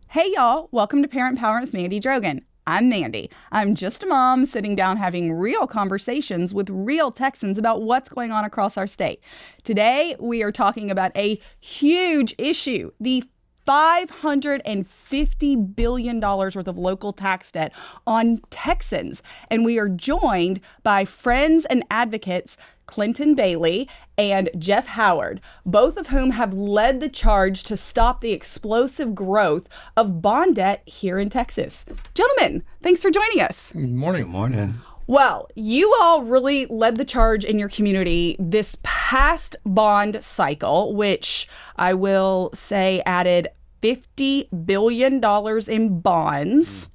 Hey y'all, welcome to Parent Power with Mandy Drogin. I'm Mandy. I'm just a mom sitting down having real conversations with real Texans about what's going on across our state. Today, we are talking about a huge issue, the $550 billion worth of local tax debt on Texans. And we are joined by friends and advocates Clinton Bailey and Jeff Howard, both of whom have led the charge to stop the explosive growth of bond debt here in Texas. Gentlemen, thanks for joining us. Good morning. Good morning. Well, you all really led the charge in your community this past bond cycle, which I will say added $50 billion in bonds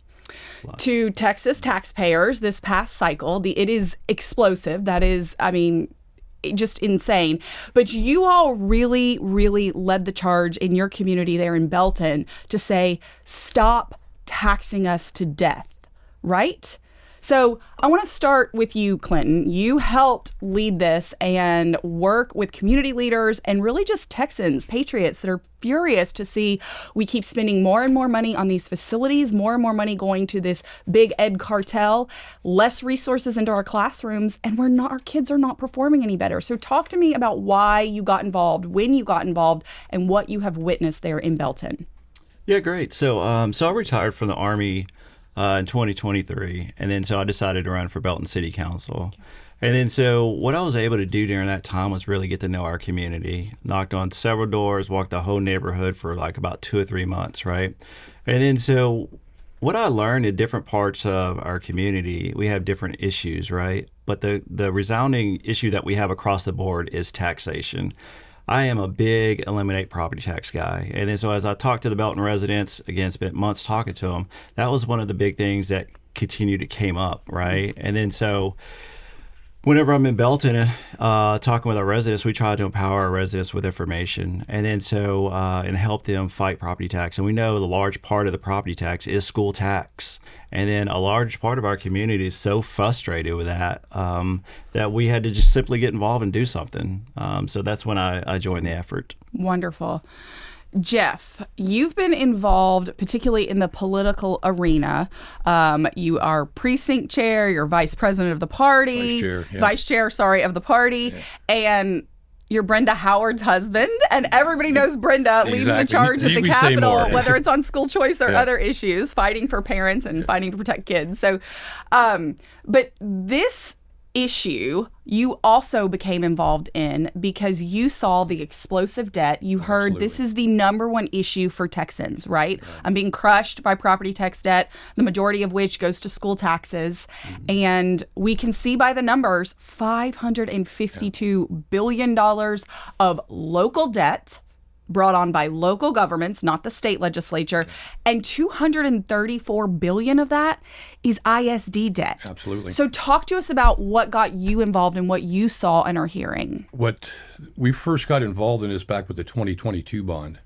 to Texas taxpayers this past cycle. It is explosive. That is, just insane. But you all really, really led the charge in your community there in Belton to say, stop taxing us to death, right? So I want to start with you, Clinton. You helped lead this and work with community leaders and really just Texans, patriots that are furious to see we keep spending more and more money on these facilities, more and more money going to this big ed cartel, less resources into our classrooms, and our kids are not performing any better. So talk to me about why you got involved, when you got involved, and what you have witnessed there in Belton. Yeah, great. So I retired from the Army in 2023, and then so I decided to run for Belton City Council. And then so what I was able to do during that time was really get to know our community. Knocked on several doors, walked the whole neighborhood for like about 2 or 3 months, right? And then so what I learned in different parts of our community, we have different issues, right? But the resounding issue that we have across the board is taxation. I am a big eliminate property tax guy. And then so as I talked to the Belton residents, again, spent months talking to them, that was one of the big things that came up, right? And then so whenever I'm in Belton talking with our residents, we try to empower our residents with information and then so and help them fight property tax. And we know the large part of the property tax is school tax. And then a large part of our community is so frustrated with that that we had to just simply get involved and do something. So that's when I joined the effort. Wonderful. Jeff, you've been involved particularly in the political arena. You are precinct chair, you're vice president of the party, vice chair of the party, and you're Brenda Howard's husband, and everybody knows Brenda leads the charge at the Capitol, whether it's on school choice or other issues, fighting for parents and fighting to protect kids. So, but this issue you also became involved in because you saw the explosive debt. You heard This is the number one issue for Texans, right? Yeah. I'm being crushed by property tax debt, the majority of which goes to school taxes. Mm-hmm. And we can see by the numbers, $552 billion of local debt brought on by local governments, not the state legislature, and $234 billion of that is ISD debt. Absolutely. So talk to us about what got you involved and what you saw in our hearing. What we first got involved in is back with the 2022 bond.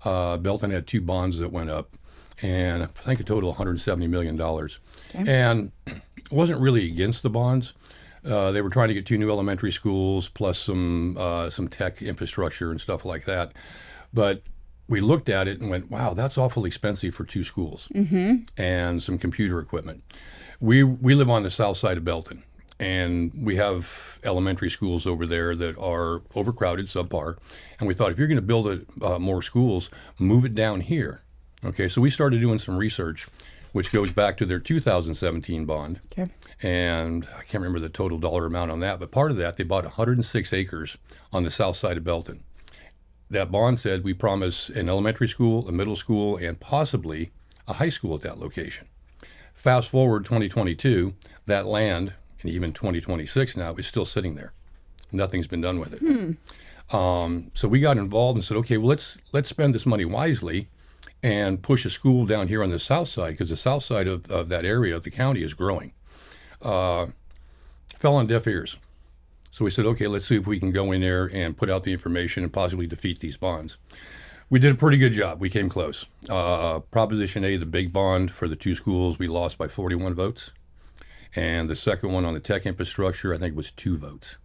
Belton had 2 bonds that went up, and I think a total of $170 million. Okay. And it wasn't really against the bonds. They were trying to get 2 new elementary schools plus some tech infrastructure and stuff like that. But we looked at it and went, wow, that's awful expensive for 2 schools and some computer equipment. We live on the south side of Belton, and we have elementary schools over there that are overcrowded, subpar. And we thought, if you're going to build more schools, move it down here. Okay, so we started doing some research, which goes back to their 2017 bond. Okay. And I can't remember the total dollar amount on that, but part of that, they bought 106 acres on the south side of Belton. That bond said we promise an elementary school, a middle school, and possibly a high school at that location. Fast forward 2022, that land, and even 2026 now, is still sitting there. Nothing's been done with it. So we got involved and said, okay, well, let's spend this money wisely and push a school down here on the south side, because the south side of that area of the county is growing. Fell on deaf ears. So we said, okay, let's see if we can go in there and put out the information and possibly defeat these bonds. We did a pretty good job. We came close. Proposition A, the big bond for the 2 schools, we lost by 41 votes. And the second one on the tech infrastructure, I think it was 2 votes.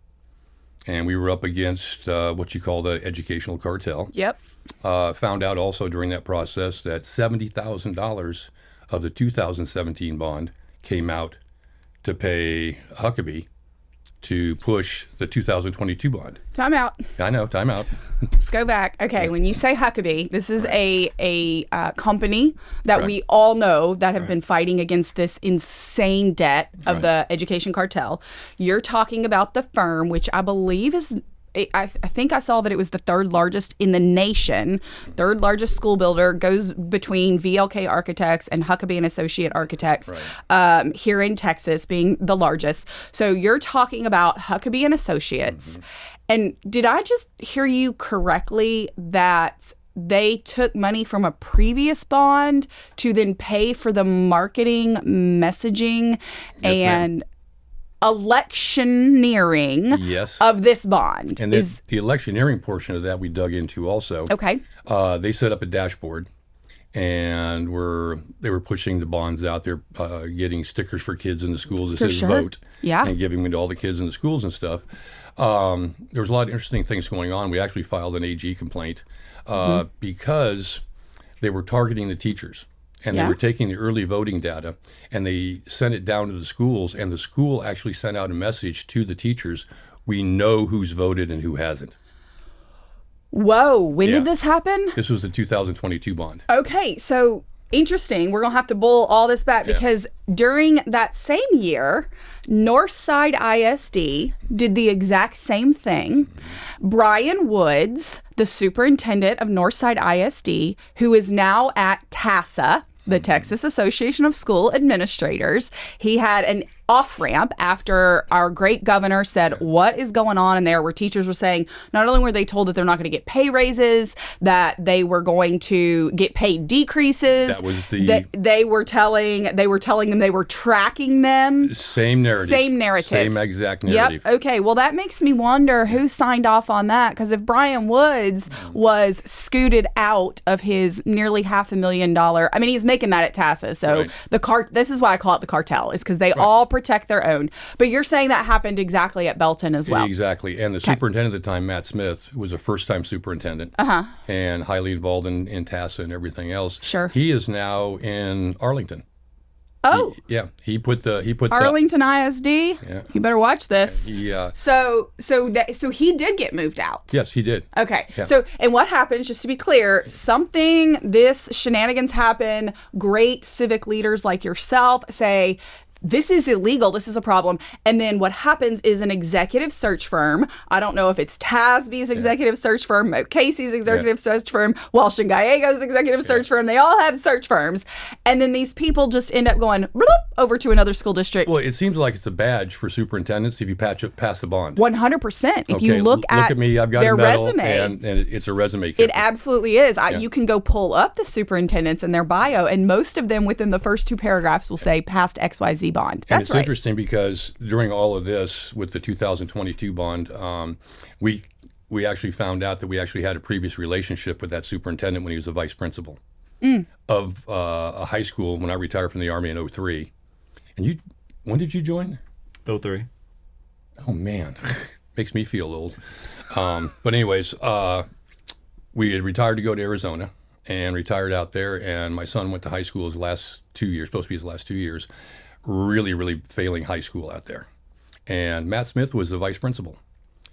and we were up against what you call the educational cartel. Yep. Found out also during that process that $70,000 of the 2017 bond came out to pay Huckabee to push the 2022 bond. Time out. I know, time out. Let's go back. Okay, when you say Huckabee, this is a company that we all know that have been fighting against this insane debt of the education cartel. You're talking about the firm, which I believe is, I think I saw that it was the third largest in the nation, third largest school builder, goes between VLK Architects and Huckabee and Associate Architects here in Texas being the largest. So you're talking about Huckabee and Associates. And did I just hear you correctly that they took money from a previous bond to then pay for the marketing, messaging, and electioneering of this bond? And the electioneering portion of that we dug into also. Okay. They set up a dashboard, and they were pushing the bonds out there, getting stickers for kids in the schools that says vote, and giving them to all the kids in the schools and stuff. There was a lot of interesting things going on. We actually filed an AG complaint because they were targeting the teachers. And they were taking the early voting data, and they sent it down to the schools, and the school actually sent out a message to the teachers, we know who's voted and who hasn't. Whoa, when did this happen? This was the 2022 bond. Okay, so interesting. We're going to have to pull all this back because during that same year, Northside ISD did the exact same thing. Brian Woods, the superintendent of Northside ISD, who is now at TASA, the Texas Association of School Administrators, he had an off-ramp after our great governor said, what is going on in there, where teachers were saying not only were they told that they're not going to get pay raises, that they were going to get pay decreases. That was the... They were telling them they were tracking them. Same narrative. Same exact narrative. Yep. Okay. Well, that makes me wonder who signed off on that, because if Brian Woods was scooted out of his nearly $500,000, I mean, he's making that at TASA. So this is why I call it the cartel, is because they all protect their own. But you're saying that happened exactly at Belton as well. Exactly. And the superintendent at the time, Matt Smith, was a first-time superintendent and highly involved in TASA and everything else. Sure. He is now in Arlington. Oh. He put Arlington ISD. Yeah. You better watch this. Yeah. So he did get moved out. Yes, he did. Okay. Yeah. So, and what happens, just to be clear, this shenanigans happen, great civic leaders like yourself say, this is illegal, this is a problem. And then what happens is an executive search firm, I don't know if it's Tasby's executive search firm, Casey's executive search firm, Walsh and Gallego's executive search firm, they all have search firms. And then these people just end up going bloop, over to another school district. Well, it seems like it's a badge for superintendents if you pass the bond. 100%. If you look at me, I've got their a medal, resume, and it's a resume. It absolutely is. You can go pull up the superintendents and their bio, and most of them within the first two paragraphs will say passed XYZ bond. And it's interesting because during all of this with the 2022 bond, we actually found out that we actually had a previous relationship with that superintendent when he was a vice principal of a high school when I retired from the Army in 2003. And when did you join? 2003. Oh, man. Makes me feel old. But anyways, we had retired to go to Arizona and retired out there. And my son went to high school his last 2 years, supposed to be his last 2 years. Really, really failing high school out there. And Matt Smith was the vice principal.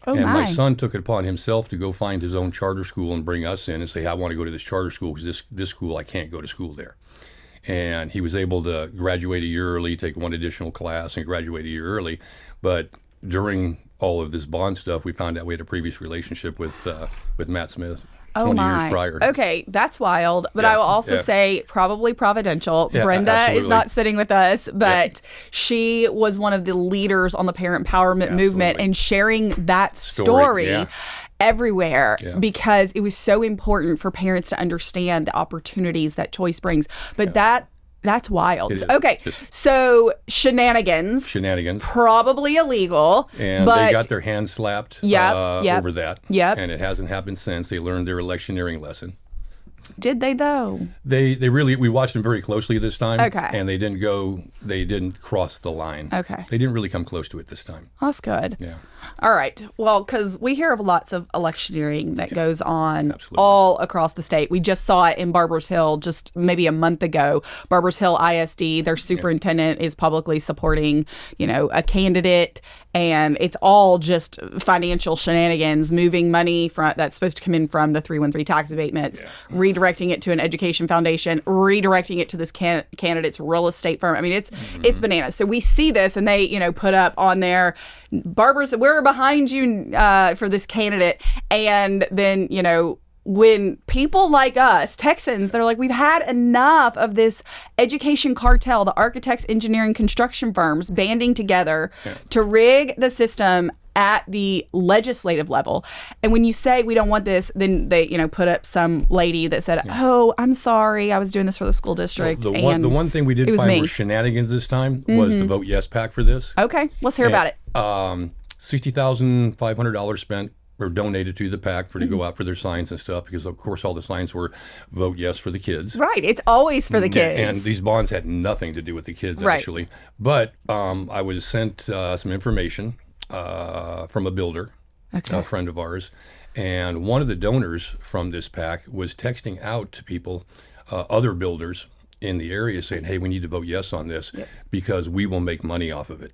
Oh, and my son took it upon himself to go find his own charter school and bring us in and say, I want to go to this charter school because this school, I can't go to school there. And he was able to graduate a year early, take one additional class, and graduate a year early. But during all of this bond stuff, we found out we had a previous relationship with Matt Smith. 20 years prior. Okay, that's wild. But I will also say probably providential. Brenda is not sitting with us, but she was one of the leaders on the parent empowerment movement and sharing that story everywhere because it was so important for parents to understand the opportunities that choice brings. But that's wild. Okay, so shenanigans. Probably illegal. And but they got their hands slapped over that. Yep. And it hasn't happened since. They learned their electioneering lesson. Did they though? They really, we watched them very closely this time. Okay. And they didn't cross the line. Okay. They didn't really come close to it this time. That's good. Yeah. All right. Well, because we hear of lots of electioneering that goes on Absolutely. all across the state. We just saw it in Barbers Hill just maybe a month ago. Barbers Hill ISD, their superintendent is publicly supporting, a candidate, and it's all just financial shenanigans, moving money that's supposed to come in from the 313 tax abatements, redirecting it to an education foundation, redirecting it to this candidate's real estate firm. I mean, it's bananas. So we see this, and they, put up on their Barbers, we're behind you for this candidate. And then, when people like us, Texans, they're like, we've had enough of this education cartel, the architects, engineering, construction firms banding together to rig the system at the legislative level. And when you say we don't want this, then they, put up some lady that said, oh, I'm sorry, I was doing this for the school district. Well, the one thing we did find were shenanigans this time was the Vote Yes PAC for this. Okay, let's hear about it. $60,500 spent or donated to the PAC to go out for their signs and stuff, because of course all the signs were Vote Yes for the kids. Right, it's always for the kids. And these bonds had nothing to do with the kids, actually. But I was sent some information from a builder, a friend of ours, and one of the donors from this PAC was texting out to people, other builders in the area, saying, hey, we need to vote yes on this because we will make money off of it.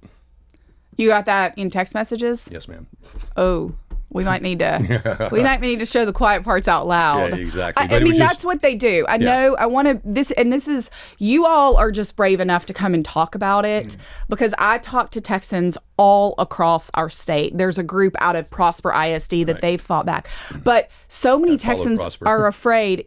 You got that in text messages? Yes, ma'am. Oh, we might need to show the quiet parts out loud. Yeah, exactly. I mean, that's what they do. I know. I want to this is, you all are just brave enough to come and talk about it, because I talk to Texans all across our state. There's a group out of Prosper ISD that they've fought back. But so many Texans are afraid,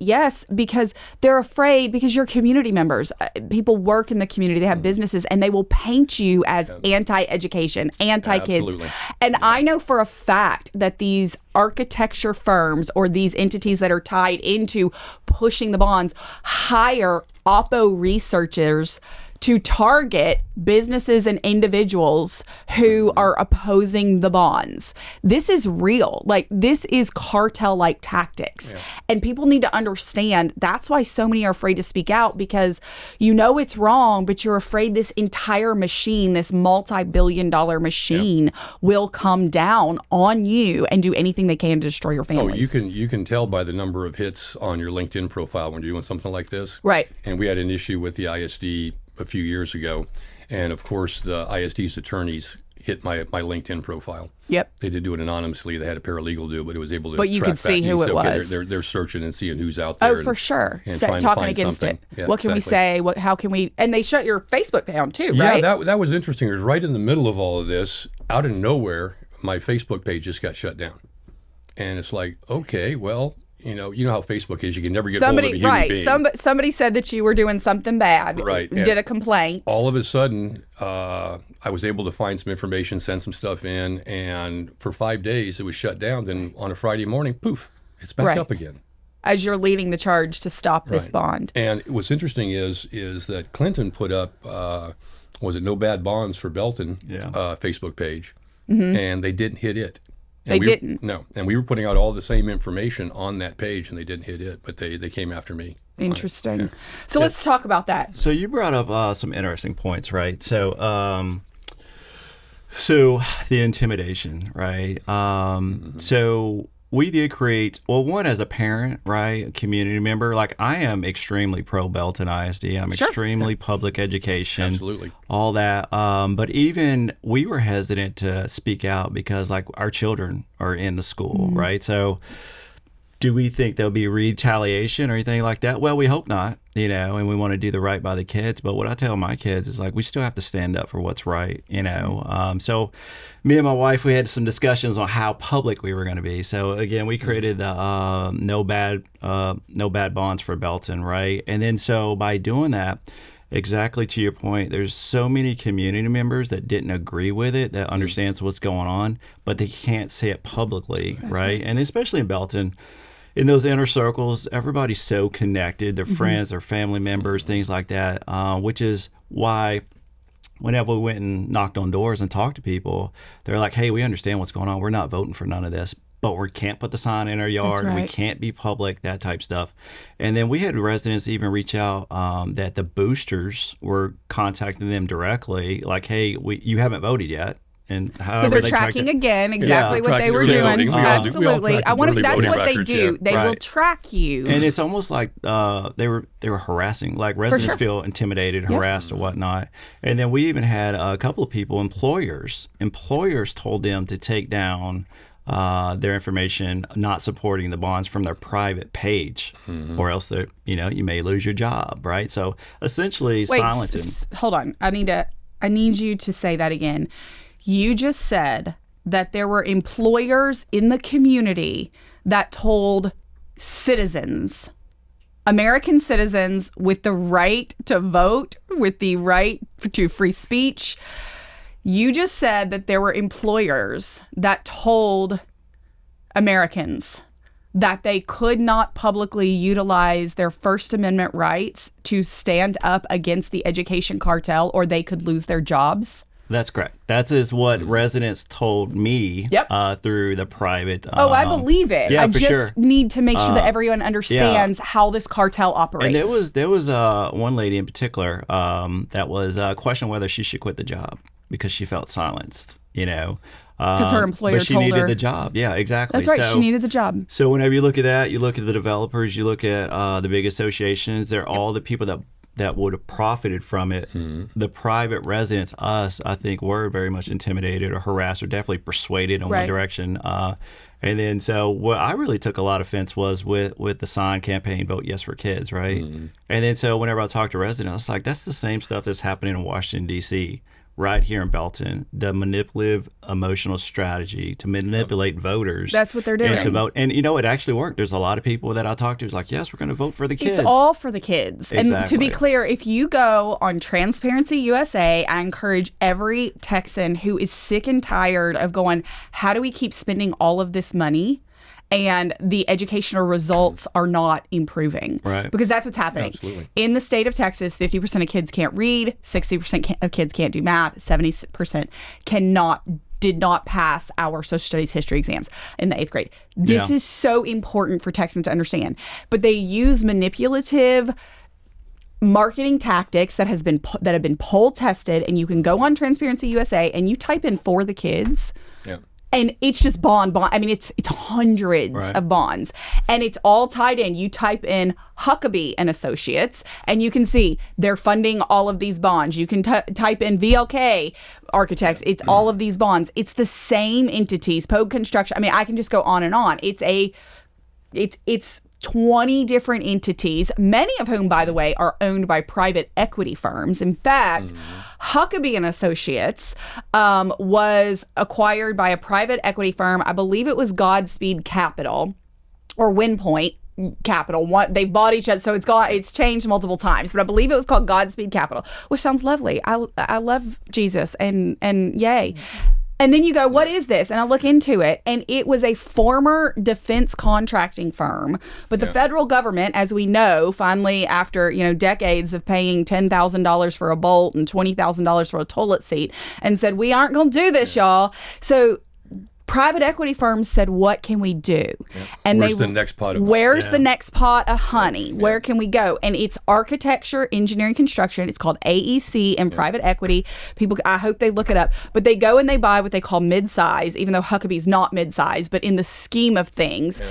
because they're afraid because you're community members. People work in the community, they have businesses, and they will paint you as anti-education, anti-kids. Absolutely. And I know for a fact that these architecture firms or these entities that are tied into pushing the bonds hire Oppo researchers to target businesses and individuals who are opposing the bonds. This is real. Like, this is cartel-like tactics. And people need to understand that's why so many are afraid to speak out, because it's wrong, but you're afraid this entire machine, this multi-billion-dollar machine will come down on you and do anything they can to destroy your families. Oh, you can tell by the number of hits on your LinkedIn profile when you're doing something like this. Right. And we had an issue with the ISD a few years ago, and of course the ISD's attorneys hit my LinkedIn profile. Yep. They did do it anonymously. They had a paralegal do it, but it was able to. But you could see who it was. They're searching and seeing who's out there. Oh, for sure. And Talking against it. Yeah, what can we say? How can we? And they shut your Facebook down too, right? Yeah, that was interesting. It was right in the middle of all of this. Out of nowhere, my Facebook page just got shut down, and it's like, okay, well. You know how Facebook is. You can never get hold of a human being. Somebody said that you were doing something bad. Right. Did a complaint. All of a sudden, I was able to find some information, send some stuff in, and for 5 days it was shut down. Then on a Friday morning, poof, it's back up again. As you're leading the charge to stop this bond. And what's interesting is that Clinton put up, was it No Bad Bonds for Belton Facebook page, and they didn't hit it. They didn't? No. And we were putting out all the same information on that page, and they didn't hit it, but they came after me. Interesting. So let's talk about that. So you brought up some interesting points, right? So the intimidation, right? So we did create, one, as a parent, right, a community member, like I am extremely pro Belton ISD. I'm extremely public education. Absolutely. All that. But even we were hesitant to speak out because like our children are in the school, right? So do we think there'll be retaliation or anything like that? Well, we hope not, and we want to do the right by the kids. But what I tell my kids is like, we still have to stand up for what's right, So me and my wife, we had some discussions on how public we were going to be. So again, we created the no bad bonds for Belton, right? And then so by doing that, exactly to your point, there's so many community members that didn't agree with it, that understands what's going on, but they can't say it publicly, right? And especially in Belton, in those inner circles, everybody's so connected. Their friends, their family members, things like that, which is why whenever we went and knocked on doors and talked to people, they're like, hey, we understand what's going on. We're not voting for none of this. but we can't put the sign in our yard. right. We can't be public, that type stuff. And then we had residents even reach out that the boosters were contacting them directly, like, hey, you haven't voted yet. And so they're tracking again exactly what they were tracking doing. voting. We all Absolutely. track That's voting what they records, do. yeah. They will track you. And it's almost like they were harassing, like residents feel intimidated, harassed, or whatnot. And then we even had a couple of people, employers told them to take down their information, not supporting the bonds from their private page, or else you may lose your job, right? So essentially, silencing. Hold on, I need you to say that again. You just said that there were employers in the community that told citizens, American citizens with the right to vote, with the right to free speech. You just said that there were employers that told Americans that they could not publicly utilize their First Amendment rights to stand up against the education cartel, or they could lose their jobs. That's correct. That is what residents told me through the private. I believe it. Yeah, I just need to make sure that everyone understands how this cartel operates. And there was one lady in particular that was questioning whether she should quit the job because she felt silenced. Because her employer but she told needed her the job. Yeah, exactly. That's right. She needed the job. So whenever you look at that, you look at the developers, you look at the big associations. They're all the people that would have profited from it. The private residents, us, I think, were very much intimidated or harassed or definitely persuaded in one direction. And then so what I really took a lot of offense was with the sign campaign, Vote Yes for Kids, right? And then so whenever I talk to residents, I was like, that's the same stuff that's happening in Washington, D.C., right here in Belton, the manipulative emotional strategy to manipulate voters. That's what they're doing. And to vote. And, it actually worked. There's a lot of people that I talked to who's like, yes, we're going to vote for the kids. It's all for the kids. Exactly. And to be clear, if you go on Transparency USA, I encourage every Texan who is sick and tired of going, how do we keep spending all of this money and the educational results are not improving? Right. Because that's what's happening. Absolutely. In the state of Texas, 50% of kids can't read, 60% of kids can't do math, 70% did not pass our social studies history exams in the 8th grade. This is so important for Texans to understand. But they use manipulative marketing tactics that have been poll tested, and you can go on Transparency USA and you type in for the kids. Yeah. And it's just bond. I mean, it's hundreds of bonds, and it's all tied in. You type in Huckabee and Associates, and you can see they're funding all of these bonds. You can type in VLK Architects. It's all of these bonds. It's the same entities. Pogue Construction. I mean, I can just go on and on. It's 20 different entities, many of whom, by the way, are owned by private equity firms. In fact, Huckabee and Associates was acquired by a private equity firm. I believe it was Godspeed Capital or Windpoint Capital. They bought each other, so it's changed multiple times. But I believe it was called Godspeed Capital, which sounds lovely. I love Jesus and yay. And then you go, what is this? And I look into it, and it was a former defense contracting firm. But the federal government, as we know, finally, after decades of paying $10,000 for a bolt and $20,000 for a toilet seat, and said, we aren't going to do this, y'all. So private equity firms said, what can we do? And where's the next pot of the next pot of honey? Where can we go? And it's architecture, engineering, construction. It's called AEC and private equity. People, I hope they look it up. But they go and they buy what they call mid-size, even though Huckabee's not mid-size, but in the scheme of things,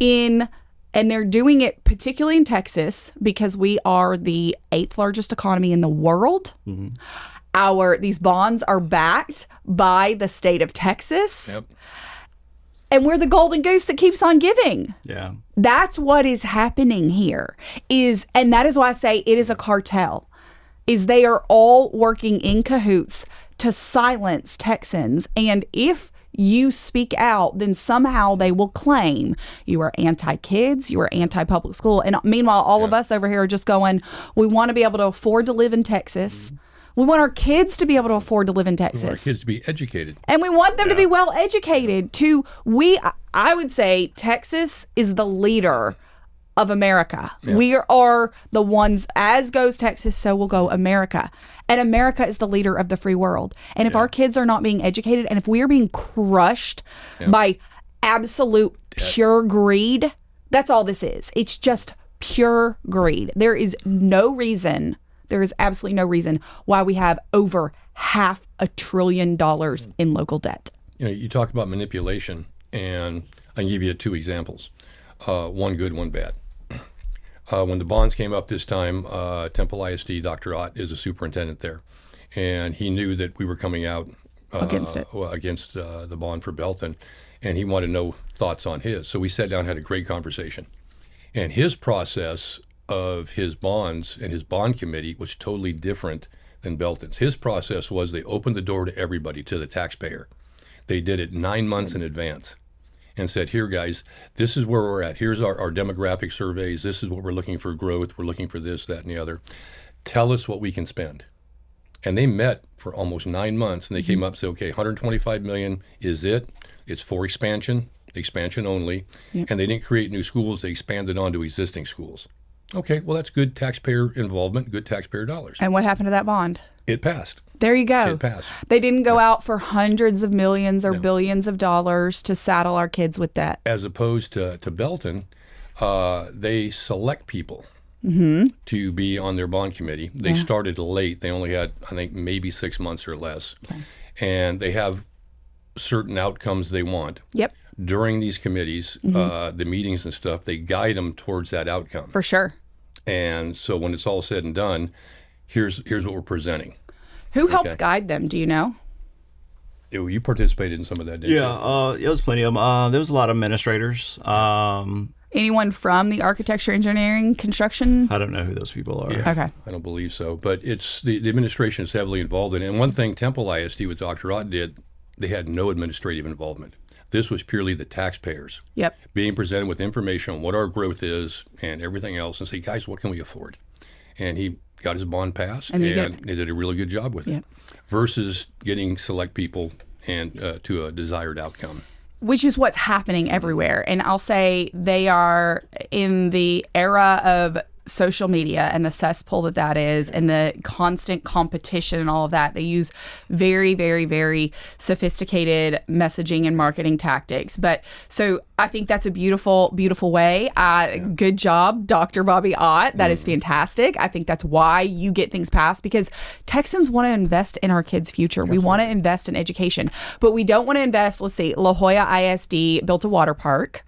and they're doing it particularly in Texas because we are the 8th largest economy in the world. These bonds are backed by the state of Texas. And we're the golden goose that keeps on giving. Yeah. That's what is happening here. And that is why I say it is a cartel. They are all working in cahoots to silence Texans. And if you speak out, then somehow they will claim you are anti-kids, you are anti-public school. And meanwhile, all of us over here are just going, we want to be able to afford to live in Texas. We want our kids to be able to afford to live in Texas. We want our kids to be educated. And we want them to be well educated. I would say Texas is the leader of America. We are the ones, as goes Texas, so will go America. And America is the leader of the free world. And if our kids are not being educated, and if we are being crushed by absolute pure greed. That's all this is. It's just pure greed. There is absolutely no reason why we have over $500 billion in local debt. You talk about manipulation, and I can give you 2 examples. One good, one bad. When the bonds came up this time, Temple ISD, Dr. Ott is a superintendent there, and he knew that we were coming out against the bond for Belton, and he wanted to know thoughts on his. So we sat down and had a great conversation. And his process of his bonds and his bond committee was totally different than Belton's. His process was they opened the door to everybody, to the taxpayer. They did it 9 months in advance and said, here, guys, this is where we're at. Here's our demographic surveys. This is what we're looking for growth. We're looking for this, that, and the other. Tell us what we can spend. And they met for almost 9 months, and they came up and said, okay, $125 million is it. It's for expansion only. Yep. And they didn't create new schools. They expanded onto existing schools. Okay, well, that's good taxpayer involvement, good taxpayer dollars. And what happened to that bond? It passed. There you go. It passed. They didn't go out for hundreds of millions or billions of dollars to saddle our kids with debt. As opposed to Belton, they select people to be on their bond committee. They started late. They only had, I think, maybe 6 months or less. Okay. And they have certain outcomes they want. Yep. During these committees, the meetings and stuff, they guide them towards that outcome. For sure. And so when it's all said and done, here's what we're presenting. Who helps guide them? Do you know? You participated in some of that, didn't you? Yeah, it was plenty of them. There was a lot of administrators. Anyone from the architecture, engineering, construction? I don't know who those people are. Yeah, okay. I don't believe so. But it's the administration is heavily involved in it. And one thing Temple ISD with Dr. Ott did, they had no administrative involvement. This was purely the taxpayers being presented with information on what our growth is and everything else, and say, guys, what can we afford? And he got his bond passed, and they did a really good job with it, versus getting select people and to a desired outcome. Which is what's happening everywhere. And I'll say they are in the era of social media and the cesspool that is, and the constant competition and all of that. They use very, very, very sophisticated messaging and marketing tactics. But so I think that's a beautiful, beautiful way. Good job, Dr. Bobby Ott. That is fantastic. I think that's why you get things passed, because Texans want to invest in our kids' future. Absolutely. We want to invest in education, but we don't want to invest. Let's see, La Jolla ISD built a water park.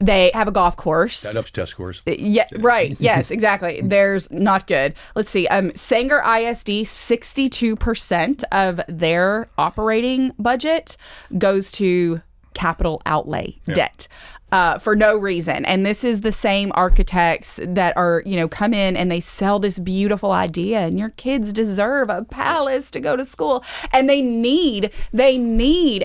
They have a golf course. That ups test scores. Yeah, right. Yes, exactly. There's not good. Let's see. Sanger ISD, 62% of their operating budget goes to capital outlay debt. For no reason. And this is the same architects that are, come in and they sell this beautiful idea, and your kids deserve a palace to go to school. And they need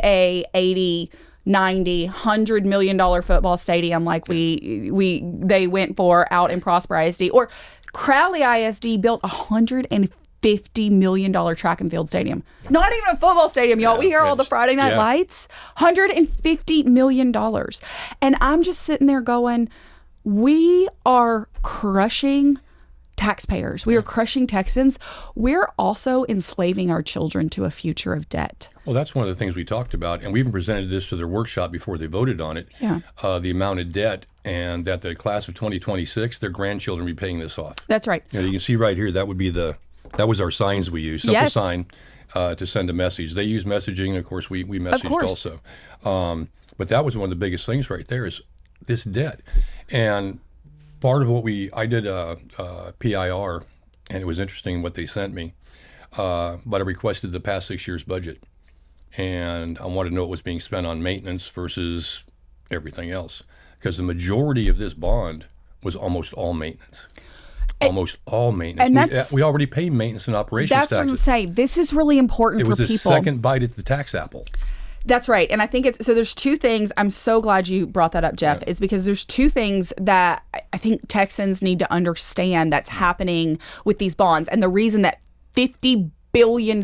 a 80, 90, $100 million football stadium like they went for out in Prosper ISD. Or Crowley ISD built $150 million track and field stadium. Not even a football stadium, y'all. We hear all the Friday night lights. $150 million. And I'm just sitting there going, we are crushing taxpayers. We are crushing Texans. We're also enslaving our children to a future of debt. Well, that's one of the things we talked about, and we even presented this to their workshop before they voted on it, the amount of debt, and that the class of 2026, their grandchildren will be paying this off. That's right. You can see right here, that was our signs we used. Simple sign to send a message. They use messaging, and of course, we messaged also. But that was one of the biggest things right there is this debt. And part of what I did a PIR, and it was interesting what they sent me, but I requested the past 6 years' budget. And I wanted to know what was being spent on maintenance versus everything else. Because the majority of this bond was almost all maintenance. Almost all maintenance. And we already pay maintenance and operations taxes. That's what I'm saying. This is really important for people. It was the second bite at the tax apple. That's right. And I think so there's two things. I'm so glad you brought that up, Jeff, is because there's two things that I think Texans need to understand that's happening with these bonds. And the reason that $50 billion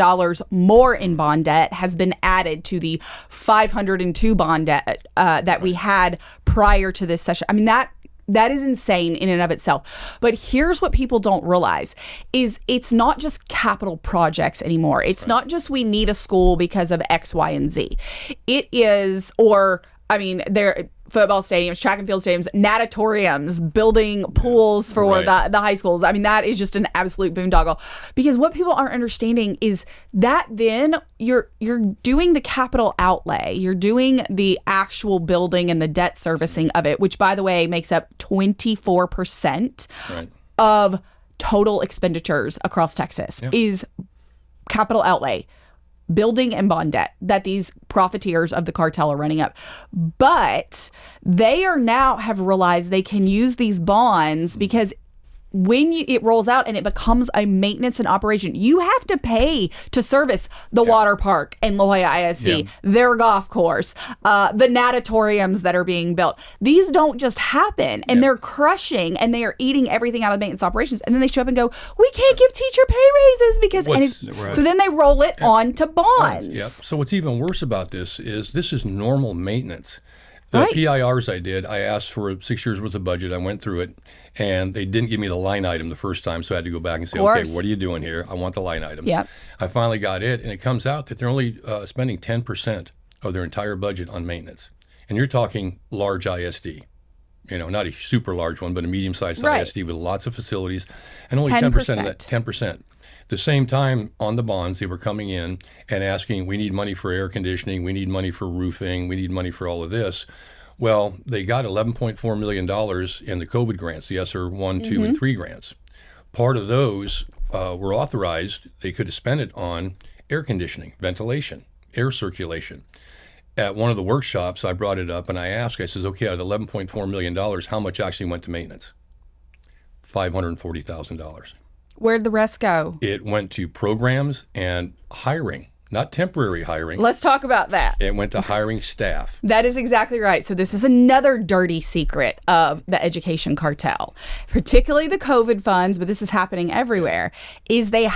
more in bond debt has been added to the 502 bond debt that we had prior to this session. I mean, that is insane in and of itself. But here's what people don't realize is it's not just capital projects anymore. It's not just we need a school because of X, Y, and Z. It is, there football stadiums, track and field stadiums, natatoriums, building pools for the high schools. I mean, that is just an absolute boondoggle. Because what people aren't understanding is that then you're doing the capital outlay. You're doing the actual building and the debt servicing of it, which, by the way, makes up 24% of total expenditures across Texas is capital outlay. Building and bond debt that these profiteers of the cartel are running up. But they are now have realized they can use these bonds because when it rolls out and it becomes a maintenance and operation, you have to pay to service the water park in La Jolla ISD, their golf course, the natatoriums that are being built. These don't just happen, and they're crushing, and they are eating everything out of maintenance operations. And then they show up and go, we can't give teacher pay raises because, so then they roll it on to bonds. So what's even worse about this is normal maintenance. The PIRs I did, I asked for 6 years worth of budget. I went through it, and they didn't give me the line item the first time, so I had to go back and say, okay, what are you doing here? I want the line items. I finally got it, and it comes out that they're only spending 10% of their entire budget on maintenance. And you're talking large ISD. Not a super large one, but a medium-sized ISD with lots of facilities, and only 10% of that, 10%. The same time on the bonds, they were coming in and asking, we need money for air conditioning, we need money for roofing, we need money for all of this. Well, they got $11.4 million in the COVID grants, the ESSER 1, 2, and 3 grants. Part of those were authorized. They could have spent it on air conditioning, ventilation, air circulation. At one of the workshops, I brought it up and I asked, I says, okay, out of $11.4 million, how much actually went to maintenance? $540,000. Where'd the rest go? It went to programs and hiring, not temporary hiring. Let's talk about that. It went to hiring staff. That is exactly right. So this is another dirty secret of the education cartel, particularly the COVID funds, but this is happening everywhere, is they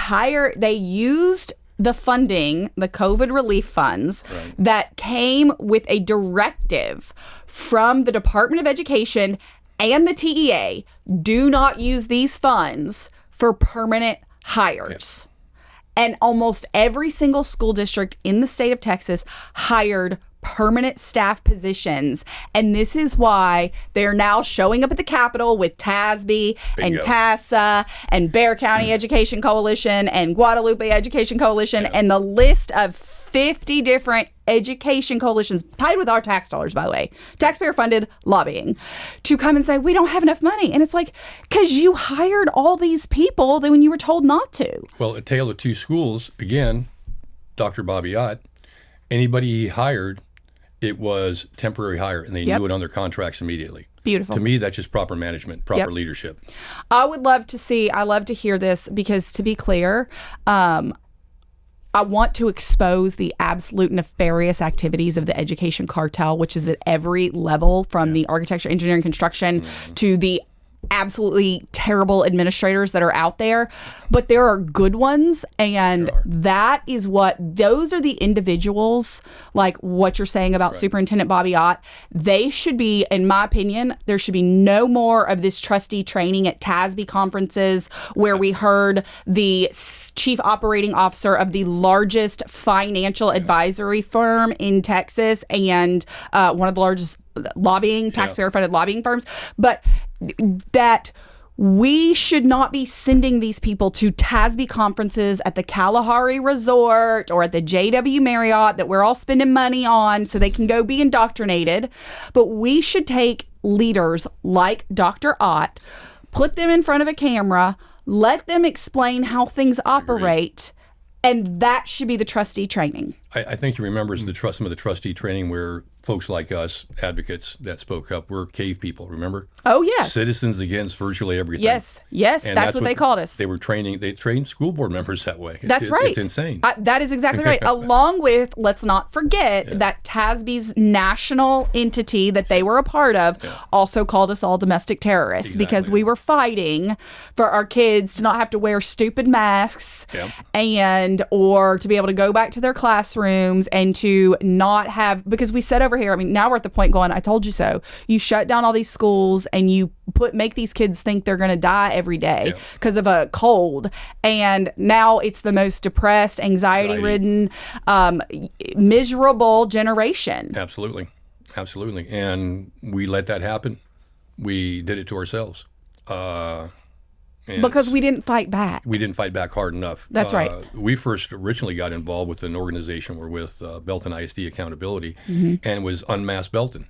used the funding, the COVID relief funds that came with a directive from the Department of Education and the TEA, do not use these funds for permanent hires. And almost every single school district in the state of Texas hired permanent staff positions. And this is why they're now showing up at the Capitol with TASB and TASA and Bexar County Education Coalition and Guadalupe Education Coalition and the list of 50 different education coalitions tied with our tax dollars, by the way, taxpayer-funded lobbying, to come and say, we don't have enough money. And it's like, because you hired all these people when you were told not to. Well, A Tale of Two Schools, again, Dr. Bobby Ott, anybody he hired, it was temporary hire, and they knew it on their contracts immediately. Beautiful. To me, that's just proper management, proper leadership. I love to hear this because, to be clear, I want to expose the absolute nefarious activities of the education cartel, which is at every level, from the architecture, engineering, construction to the absolutely terrible administrators that are out there. But there are good ones, and those are the individuals, like what you're saying about Superintendent Bobby Ott. They should be, in my opinion, there should be no more of this trustee training at TASB conferences where we heard the chief operating officer of the largest financial advisory firm in Texas and one of the largest taxpayer-funded lobbying firms, but that we should not be sending these people to TASB conferences at the Kalahari Resort or at the JW Marriott that we're all spending money on so they can go be indoctrinated. But we should take leaders like Dr. Ott, put them in front of a camera, let them explain how things operate, and that should be the trustee training. I think you remember some of the trustee training where folks like us, advocates that spoke up, were cave people, remember? Oh, yes. Citizens against virtually everything. Yes, and that's what they called us. They trained school board members that way. That's right. It's insane. That is exactly right. Along with, let's not forget that TASB's national entity that they were a part of also called us all domestic terrorists because we were fighting for our kids to not have to wear stupid masks or to be able to go back to their classrooms and to not have, because we said over over here. I mean, now we're at the point going, I told you so. You shut down all these schools and you make these kids think they're going to die every day because of a cold. And now it's the most depressed, anxiety-ridden, miserable generation. Absolutely. Absolutely. And we let that happen. We did it to ourselves. Because we didn't fight back. We didn't fight back hard enough. That's right. We first originally got involved with an organization we're with, Belton ISD Accountability, and it was Unmasked Belton.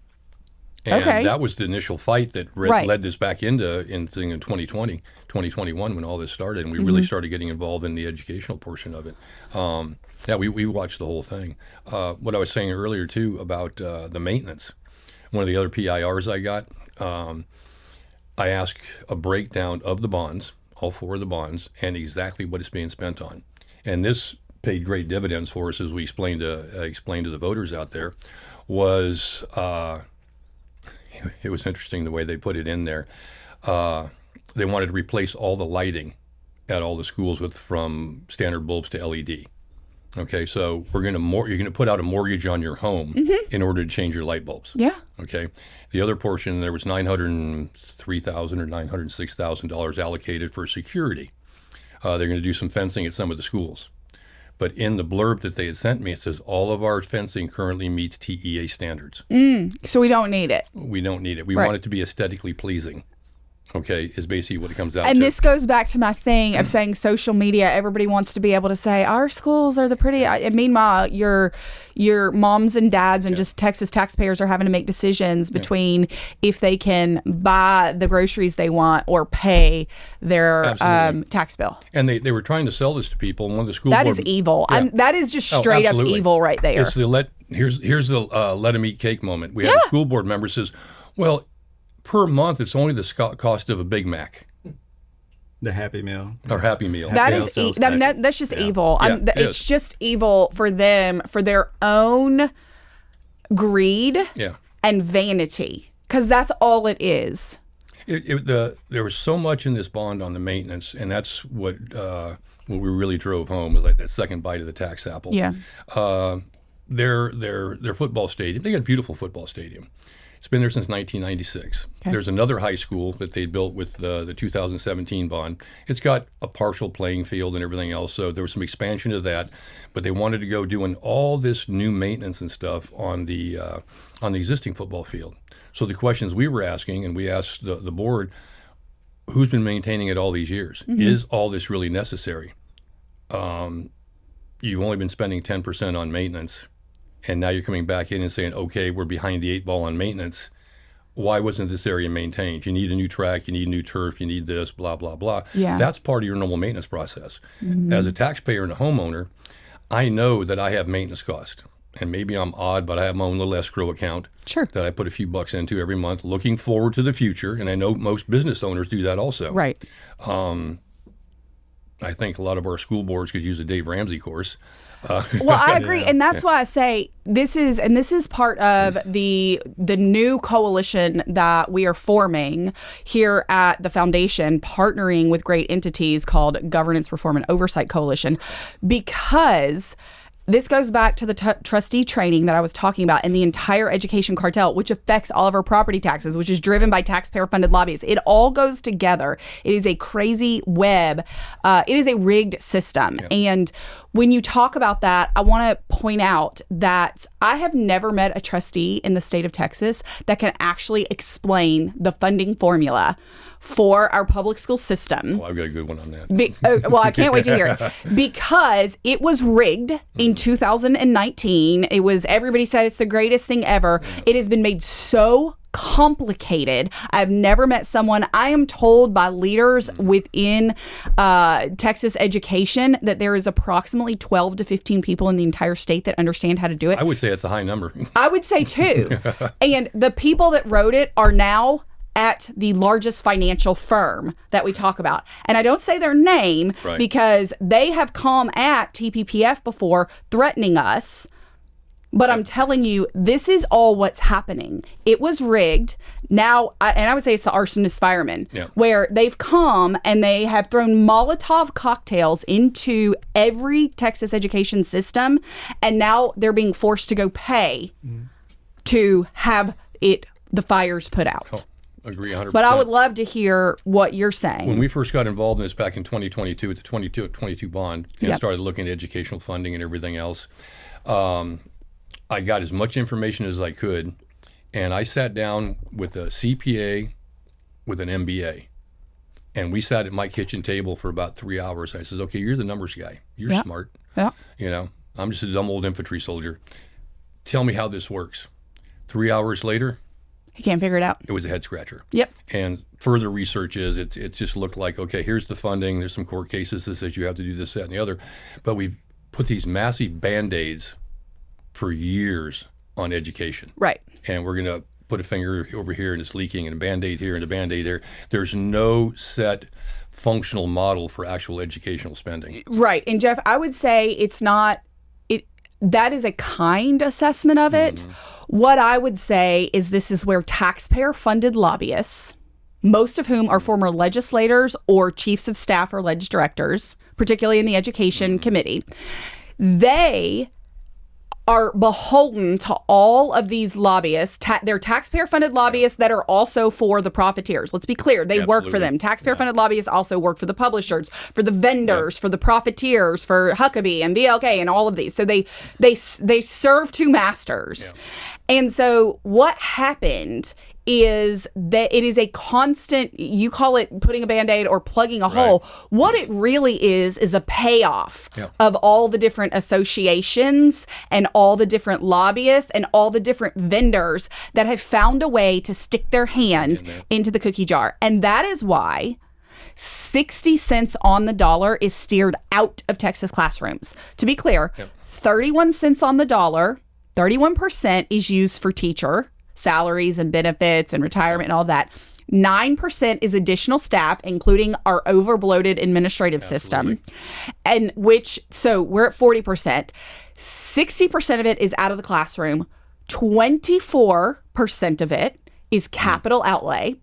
And that was the initial fight that led this back into 2020, 2021 when all this started, and we really started getting involved in the educational portion of it. We watched the whole thing. What I was saying earlier, too, about the maintenance, one of the other PIRs I got, I asked a breakdown of the bonds, all 4 of the bonds, and exactly what it's being spent on. And this paid great dividends for us, as we explained to the voters out there, was it was interesting the way they put it in there. They wanted to replace all the lighting at all the schools from standard bulbs to LED. Okay, so you're going to put out a mortgage on your home in order to change your light bulbs. Yeah. Okay. The other portion, there was $903,000 or $906,000 allocated for security. They're going to do some fencing at some of the schools. But in the blurb that they had sent me, it says all of our fencing currently meets TEA standards. So we don't need it. We don't need it. We want it to be aesthetically pleasing. Okay, is basically what it comes down to. And this goes back to my thing of saying social media. Everybody wants to be able to say our schools are the pretty. And meanwhile, your moms and dads and just Texas taxpayers are having to make decisions between if they can buy the groceries they want or pay their tax bill. And they were trying to sell this to people. And one of the school that board, is evil. That is just straight up evil right there. It's the here's the let them eat cake moment. We had a school board member says, well, per month, it's only the cost of a Big Mac. The Happy Meal. Or Happy Meal. That's just evil. It's just evil for them, for their own greed and vanity, because that's all it is. There was so much in this bond on the maintenance, and that's what we really drove home, was like that second bite of the tax apple. Yeah. Their football stadium, they got a beautiful football stadium. It's been there since 1996. Okay. There's another high school that they built with the 2017 bond. It's got a partial playing field and everything else, so there was some expansion of that. But they wanted to go doing all this new maintenance and stuff on the existing football field. So the questions we were asking, and we asked the board, who's been maintaining it all these years? Is all this really necessary? You've only been spending 10% on maintenance. And now you're coming back in and saying, okay, we're behind the 8 ball on maintenance. Why wasn't this area maintained? You need a new track, you need new turf, you need this, blah, blah, blah. Yeah. That's part of your normal maintenance process. As a taxpayer and a homeowner, I know that I have maintenance costs. And maybe I'm odd, but I have my own little escrow account that I put a few bucks into every month, looking forward to the future. And I know most business owners do that also. Right. I think a lot of our school boards could use a Dave Ramsey course. Well, I agree, and that's why I say this is part of the new coalition that we are forming here at the foundation, partnering with great entities called Governance Reform and Oversight Coalition, because this goes back to the trustee training that I was talking about and the entire education cartel, which affects all of our property taxes, which is driven by taxpayer-funded lobbyists. It all goes together. It is a crazy web. It is a rigged system. Yeah. And when you talk about that, I want to point out that I have never met a trustee in the state of Texas that can actually explain the funding formula for our public school system. Oh, I've got a good one on that. Well, I can't wait to hear it. Because it was rigged in 2019. It was, everybody said it's the greatest thing ever. It has been made so complicated. I've never met someone, I am told by leaders within Texas education that there is approximately 12 to 15 people in the entire state that understand how to do it. I would say it's a high number. I would say too. And the people that wrote it are now at the largest financial firm that we talk about. And I don't say their name because they have come at TPPF before threatening us. But I'm telling you, this is all what's happening. It was rigged. Now, and I would say it's the arsonist firemen, where they've come and they have thrown Molotov cocktails into every Texas education system. And now they're being forced to go pay to have the fires put out. Oh, agree 100%. But I would love to hear what you're saying. When we first got involved in this back in 2022 with the 22 bond and started looking at educational funding and everything else, I got as much information as I could, and I sat down with a CPA with an MBA, and we sat at my kitchen table for about 3 hours. I says, okay, you're the numbers guy. You're smart. Yeah. You know, I'm just a dumb old infantry soldier. Tell me how this works. 3 hours later, He can't figure it out. it was a head scratcher. Yep. And further research is it just looked like, okay, here's the funding. There's some court cases that says you have to do this, that, and the other. But we've put these massive Band-Aids for years on education. Right. And we're going to put a finger over here and it's leaking and a Band-Aid here and a Band-Aid there. There's no set functional model for actual educational spending. Right. And Jeff, I would say it's not, that is a kind assessment of it. What I would say is this is where taxpayer-funded lobbyists, most of whom are former legislators or chiefs of staff or ledge directors, particularly in the education committee, they are beholden to all of these lobbyists. They're taxpayer-funded lobbyists that are also for the profiteers. Let's be clear. They work for them. Taxpayer-funded lobbyists also work for the publishers, for the vendors, for the profiteers, for Huckabee and BLK and all of these. So they serve two masters. And so what happened is that it is a constant, you call it putting a Band-Aid or plugging a hole. What it really is a payoff of all the different associations and all the different lobbyists and all the different vendors that have found a way to stick their hand into the cookie jar. And that is why 60 cents on the dollar is steered out of Texas classrooms. To be clear, 31 cents on the dollar, 31% is used for teacher salaries and benefits and retirement and all that. 9% is additional staff, including our overbloated administrative system, and so we're at 40%. 60% of it is out of the classroom. 24% of it is capital outlay.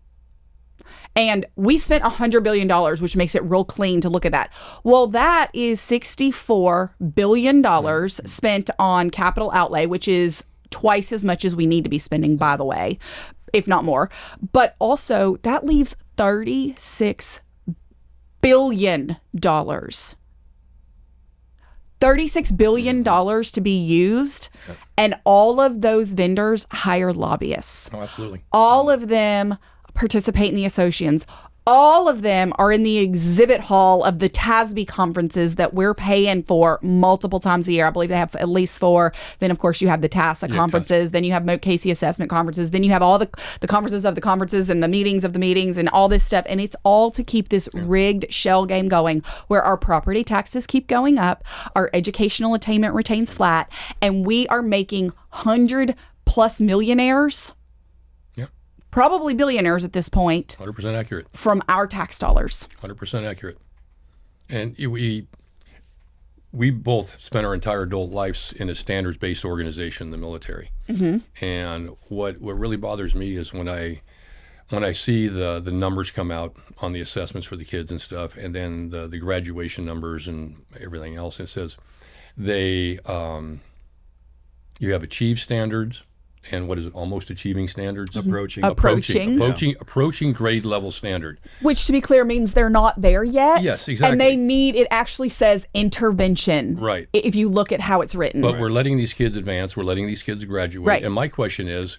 And we spent $100 billion, which makes it real clean to look at that. Well, that is $64 billion spent on capital outlay, which is twice as much as we need to be spending, by the way, if not more. But also, that leaves $36 billion. $36 billion to be used. And all of those vendors hire lobbyists. Oh, absolutely. All of them participate in the associations. All of them are in the exhibit hall of the TASB conferences that we're paying for multiple times a year. I believe they have at least 4. Then, of course, you have the TASA conferences. Then you have Moat Casey assessment conferences. Then you have all the conferences of the conferences and the meetings of the meetings and all this stuff. And it's all to keep this rigged shell game going where our property taxes keep going up, our educational attainment retains flat, and we are making 100+ millionaires, probably billionaires at this point. 100% accurate. From our tax dollars. 100% accurate. And we both spent our entire adult lives in a standards-based organization, the military. And what really bothers me is when I see the numbers come out on the assessments for the kids and stuff, and then the graduation numbers and everything else, it says you have achieved standards, and what is it? Almost achieving standards. Approaching grade level standard. Which, to be clear, means they're not there yet. Yes, exactly. And they need, it actually says intervention. Right. If you look at how it's written. But we're letting these kids advance. We're letting these kids graduate. Right. And my question is,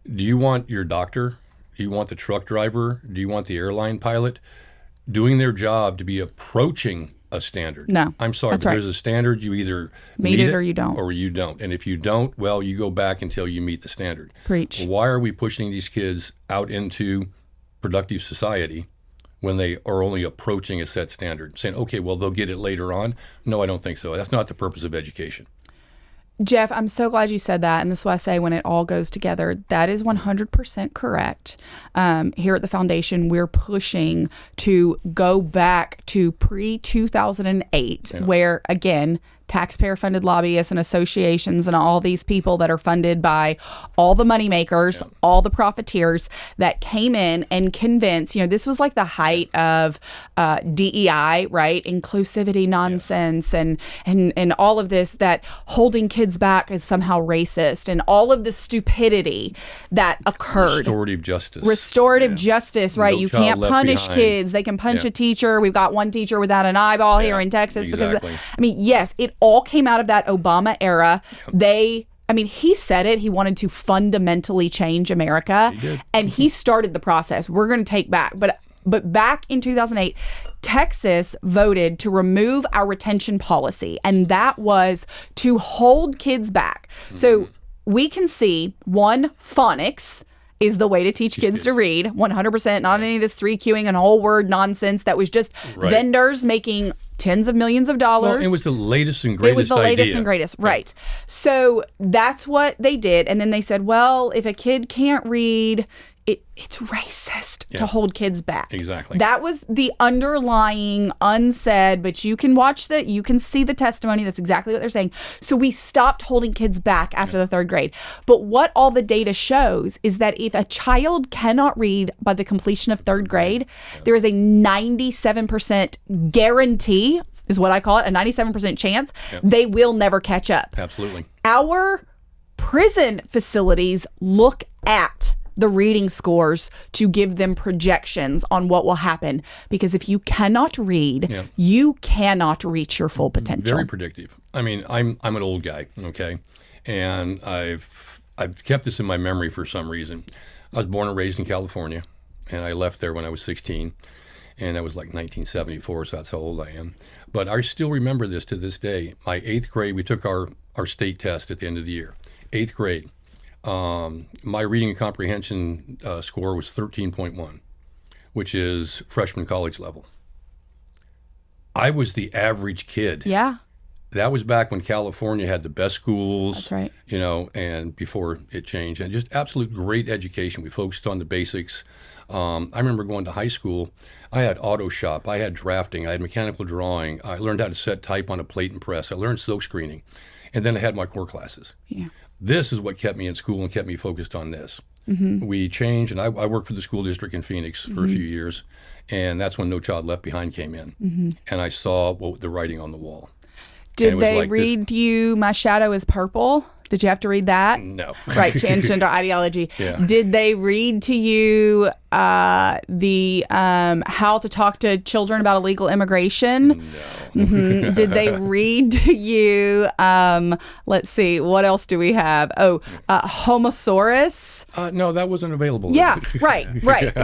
do you want your doctor? Do you want the truck driver? Do you want the airline pilot doing their job to be approaching a standard? No. I'm sorry, That's but right. there's a standard. You either Meet it or you don't. Or you don't. And if you don't, well, you go back until you meet the standard. Preach. Why are we pushing these kids out into productive society when they are only approaching a set standard? Saying, okay, well, they'll get it later on. No, I don't think so. That's not the purpose of education. Jeff, I'm so glad you said that. And this is why I say when it all goes together, that is 100% correct. Here at the foundation, we're pushing to go back to pre-2008, where, again, taxpayer-funded lobbyists and associations and all these people that are funded by all the moneymakers, all the profiteers that came in and convinced, this was like the height of DEI, right? Inclusivity nonsense and all of this, that holding kids back is somehow racist, and all of the stupidity that occurred. Restorative justice, right? No You child can't left punish behind. kids. They can punch a teacher. We've got one teacher without an eyeball here in Texas exactly. because, yes, it all came out of that Obama era. He said it. He wanted to fundamentally change America, and he started the process. We're going to take back. But back in 2008, Texas voted to remove our retention policy, and that was to hold kids back. So we can see, one, phonics is the way to teach kids to read, 100%, not any of this 3Qing and whole word nonsense that was just vendors making tens of millions of dollars. Well, it was the latest and greatest It was the latest and greatest, right. So that's what they did. And then they said, well, if a kid can't read, it's racist to hold kids back. Exactly. That was the underlying unsaid, but you can you can see the testimony. That's exactly what they're saying. So we stopped holding kids back after the third grade. But what all the data shows is that if a child cannot read by the completion of third grade, there is a 97% guarantee, is what I call it, a 97% chance they will never catch up. Absolutely. Our prison facilities look at the reading scores to give them projections on what will happen. Because if you cannot read, you cannot reach your full potential. Very predictive. I'm an old guy, okay? And I've kept this in my memory for some reason. I was born and raised in California, and I left there when I was 16. And that was like 1974, so that's how old I am. But I still remember this to this day. My 8th grade, we took our state test at the end of the year. 8th grade. My reading and comprehension score was 13.1, which is freshman college level. I was the average kid. Yeah. That was back when California had the best schools. That's right. And before it changed. And just absolute great education. We focused on the basics. I remember going to high school. I had auto shop. I had drafting. I had mechanical drawing. I learned how to set type on a plate and press. I learned silk screening. And then I had my core classes. Yeah. This is what kept me in school and kept me focused on this. We changed, and I worked for the school district in Phoenix for a few years, and that's when No Child Left Behind came in. And I saw the writing on the wall. Did they read you My Shadow is Purple? Did you have to read that? No. Right, transgender ideology. Yeah. Did they read to you the How to Talk to Children About Illegal Immigration? No. Did they read to you, let's see, what else do we have? Homosaurus? No, that wasn't available. Yeah, right.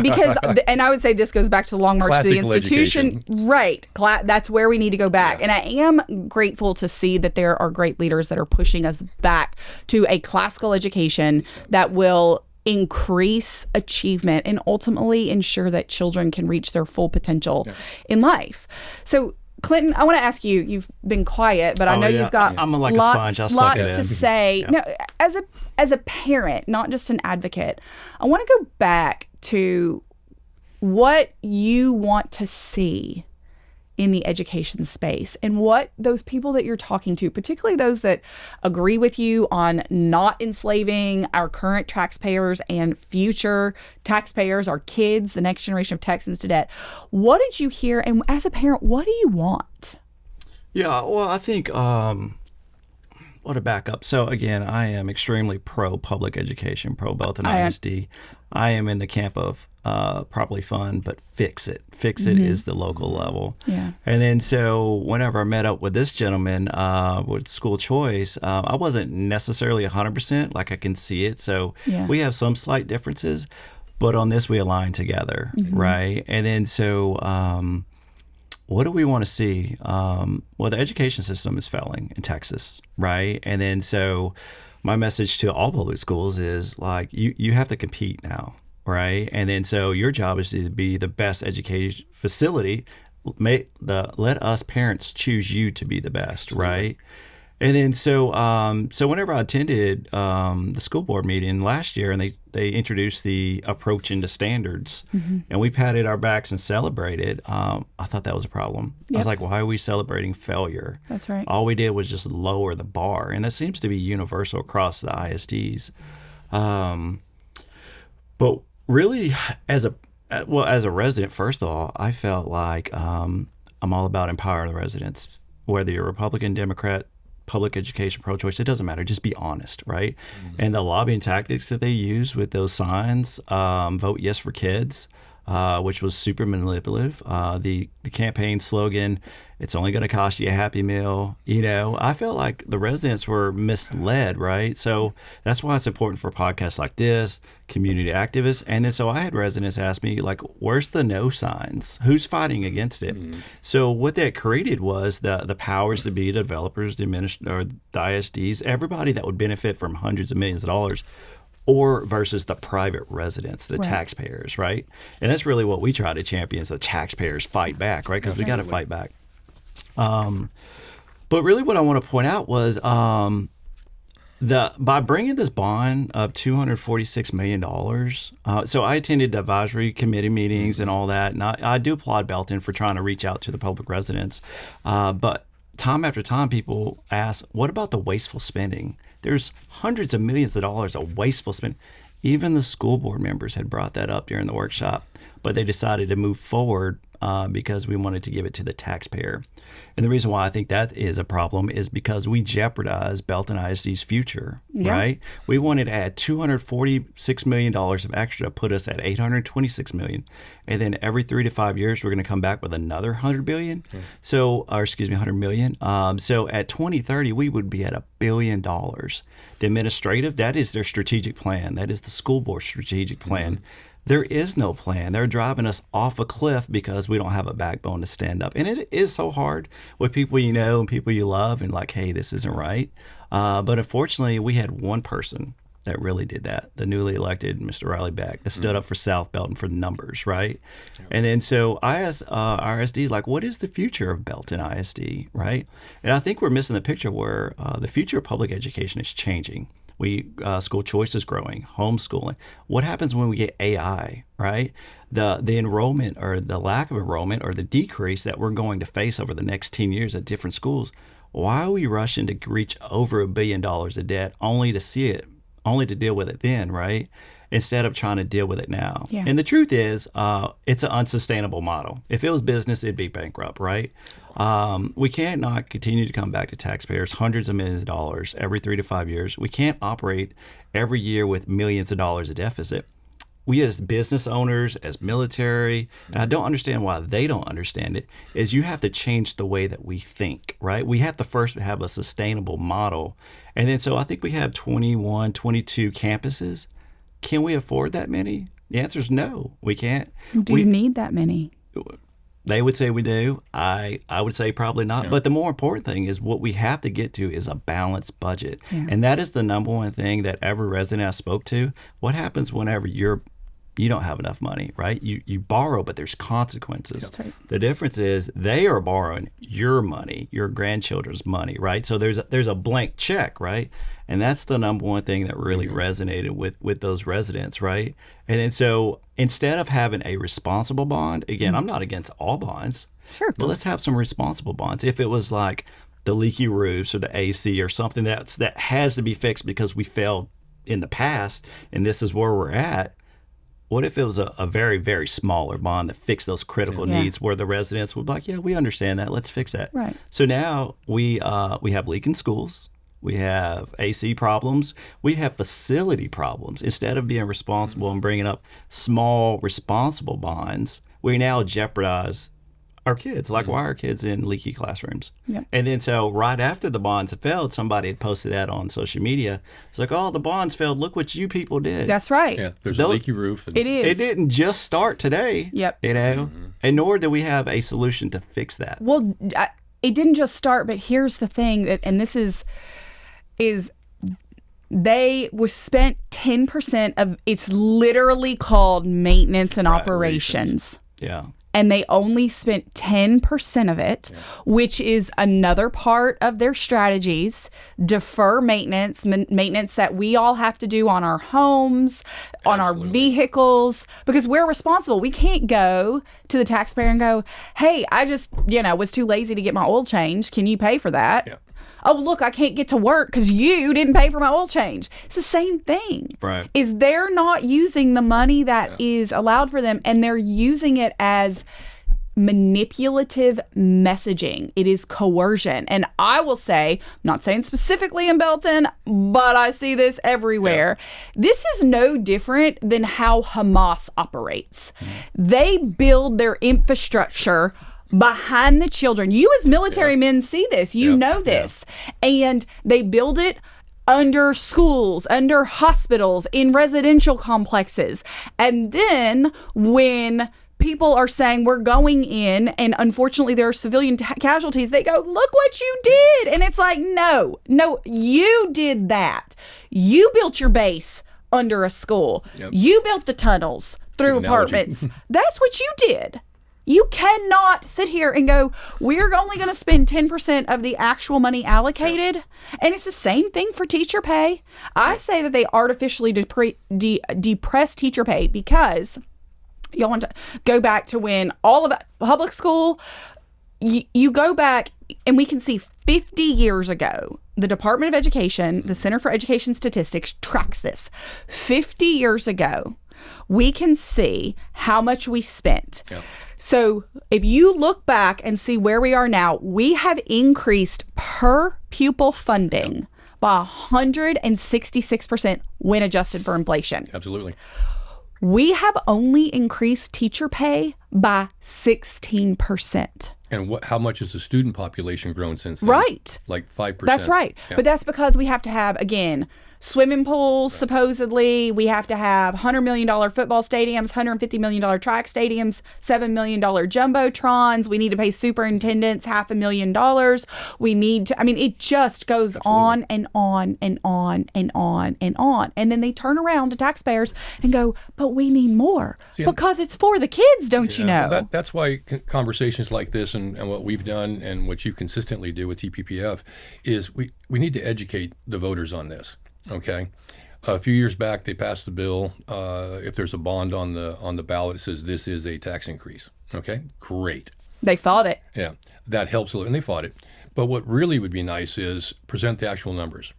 Because, and I would say this goes back to the long march to the Classical institution. education. Right. That's where we need to go back. Yeah. And I am grateful to see that there are great leaders that are pushing us back to a classical education that will increase achievement and ultimately ensure that children can reach their full potential in life. So, Clinton, I want to ask you, you've been quiet, but I know you've got I'm like a sponge. I'll suck it lots in. to say. No, as a parent, not just an advocate, I want to go back to what you want to see in the education space and what those people that you're talking to, particularly those that agree with you on not enslaving our current taxpayers and future taxpayers, our kids, the next generation of Texans, to debt. What did you hear? And as a parent, what do you want? Yeah, well, I think, to back up. So again, I am extremely pro public education, pro Belton ISD. I am in the camp of properly fund, but fix it. Fix it is the local level. Yeah. And then so whenever I met up with this gentleman with school choice, I wasn't necessarily 100%, like I can see it. So we have some slight differences, but on this we align together, right? And then so what do we want to see? Well, the education system is failing in Texas, right? And then so my message to all public schools is like, you have to compete now, right? And then so your job is to be the best education facility. Let us parents choose you to be the best, right? And then so whenever I attended the school board meeting last year, and they introduced the approach into standards, and we patted our backs and celebrated, I thought that was a problem. I was like, why are we celebrating failure? That's right. All we did was just lower the bar, and that seems to be universal across the ISDs. But really, as a resident, first of all, I felt like I'm all about empowering the residents, whether you're Republican, Democrat, public education, pro-choice, it doesn't matter. Just be honest, right? And the lobbying tactics that they use with those signs, vote yes for kids, which was super manipulative. The campaign slogan, it's only going to cost you a Happy Meal. I felt like the residents were misled, right? So that's why it's important for podcasts like this, community activists. And then so I had residents ask me, like, where's the no signs? Who's fighting against it? So what that created was the powers to be, the developers, the ISDs, everybody that would benefit from hundreds of millions of dollars, or versus the private residents, the taxpayers, right? And that's really what we try to champion is the taxpayers fight back, right? Because we got to fight back. But really what I want to point out was by bringing this bond of $246 million, so I attended the advisory committee meetings and all that, and I do applaud Belton for trying to reach out to the public residents. But time after time, people ask, what about the wasteful spending? There's hundreds of millions of dollars of wasteful spending. Even the school board members had brought that up during the workshop, but they decided to move forward because we wanted to give it to the taxpayer. And the reason why I think that is a problem is because we jeopardize Belton ISD's future, right? We wanted to add $246 million of extra to put us at $826 million. And then every 3 to 5 years, we're going to come back with another $100 billion. So, or excuse me, $100 million. So at 2030, we would be at $1 billion. The administrative, that is their strategic plan. That is the school board strategic plan. There is no plan. They're driving us off a cliff because we don't have a backbone to stand up. And it is so hard with people you know and people you love and like, hey, this isn't right. But unfortunately, we had one person that really did that, the newly elected Mr. Riley Beck, that stood up for South Belton for the numbers, right? And then so I asked ISD, like, what is the future of Belton ISD, right? And I think we're missing the picture where the future of public education is changing. School choice is growing, homeschooling. What happens when we get AI, right? The enrollment or the lack of enrollment or the decrease that we're going to face over the next 10 years at different schools. Why are we rushing to reach over $1 billion of debt only to deal with it then, right? Instead of trying to deal with it now. Yeah. And the truth is, it's an unsustainable model. If it was business, it'd be bankrupt, right? We can't not continue to come back to taxpayers, hundreds of millions of dollars every 3 to 5 years. We can't operate every year with millions of dollars of deficit. We as business owners, as military, and I don't understand why they don't understand it, is you have to change the way that we think, right? We have to first have a sustainable model. And then so I think we have 21, 22 campuses. Can we afford that many? The answer is no, we can't. Do you need that many? They would say we do. I would say probably not. Yeah. But the more important thing is what we have to get to is a balanced budget. Yeah. And that is the number one thing that every resident I spoke to. What happens whenever you don't have enough money, right? You borrow, but there's consequences. That's right. The difference is they are borrowing your money, your grandchildren's money, right? So there's a blank check, right? And that's the number one thing that really resonated with those residents, right? And then so instead of having a responsible bond, again, I'm not against all bonds. Sure. But let's have some responsible bonds. If it was like the leaky roofs or the AC or something that has to be fixed because we failed in the past and this is where we're at, what if it was a very, very smaller bond that fixed those critical needs where the residents would be like, yeah, we understand that. Let's fix that. Right. So now we have leaking schools. We have AC problems. We have facility problems. Instead of being responsible and bringing up small, responsible bonds, we now jeopardize our kids. Like, why are kids in leaky classrooms? Yep. And then so right after the bonds had failed, somebody had posted that on social media. It's like, oh, the bonds failed. Look what you people did. That's right. Yeah, there's a leaky roof. It is. It didn't just start today. Yep. And nor do we have a solution to fix that. Well, it didn't just start, but here's the thing, and this is they was spent 10% of, it's literally called maintenance and operations. Yeah. and they only spent 10% of it, which is another part of their strategies. Defer maintenance, maintenance that we all have to do on our homes, on our vehicles, because we're responsible. We can't go to the taxpayer and go, hey, I just, was too lazy to get my oil changed. Can you pay for that? Yeah. Oh, look, I can't get to work because you didn't pay for my oil change. It's the same thing. Right. Is they're not using the money that is allowed for them, and they're using it as manipulative messaging. It is coercion. And I will say, I'm not saying specifically in Belton, but I see this everywhere. This is no different than how Hamas operates. They build their infrastructure behind the children. You as military men see this. You know this. And they build it under schools, under hospitals, in residential complexes. And then when people are saying we're going in and unfortunately there are civilian casualties, they go, look what you did. And it's like, no, you did that. You built your base under a school. You built the tunnels through apartments. That's what you did. You cannot sit here and go, we're only going to spend 10% of the actual money allocated. And it's the same thing for teacher pay. I say that they artificially depress teacher pay because y'all want to go back to when all of public school, you go back and we can see 50 years ago, the Department of Education, the Center for Education Statistics tracks this. 50 years ago, we can see how much we spent. So if you look back and see where we are now, we have increased per pupil funding by 166% when adjusted for inflation. Absolutely. We have only increased teacher pay by 16%. And how much has the student population grown since then? Right. Like 5%. That's right. Yeah. But that's because we have to have, again, swimming pools, supposedly. We have to have $100 million football stadiums, $150 million track stadiums, $7 million jumbotrons. We need to pay superintendents $500,000. We need to, it just goes on and on and on and on and on. And then they turn around to taxpayers and go, but we need more because it's for the kids, don't you know? Well, that's why conversations like this and what we've done and what you consistently do with TPPF is we need to educate the voters on this. Okay, a few years back they passed the bill. If there's a bond on the ballot, it says this is a tax increase. Okay, great. They fought it. Yeah, that helps a little, and they fought it. But what really would be nice is present the actual numbers.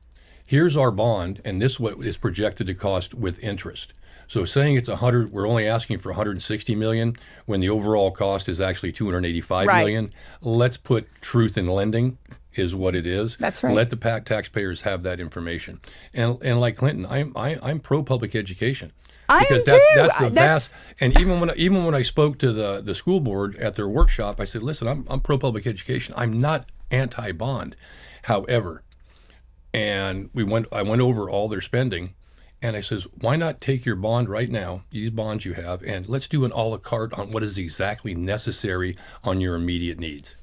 Here's our bond, and this is what is projected to cost with interest. So saying it's 100, we're only asking for 160 million when the overall cost is actually 285 million. Let's put truth in lending. Is what it is. That's right. Let the taxpayers have that information. And like Clinton, I'm pro public education. Because that's the vast. And even when I spoke to the school board at their workshop, I said, listen, I'm pro public education. I'm not anti bond. However, and I went over all their spending, and I says, why not take your bond right now, these bonds you have, and let's do an a la carte on what is exactly necessary on your immediate needs.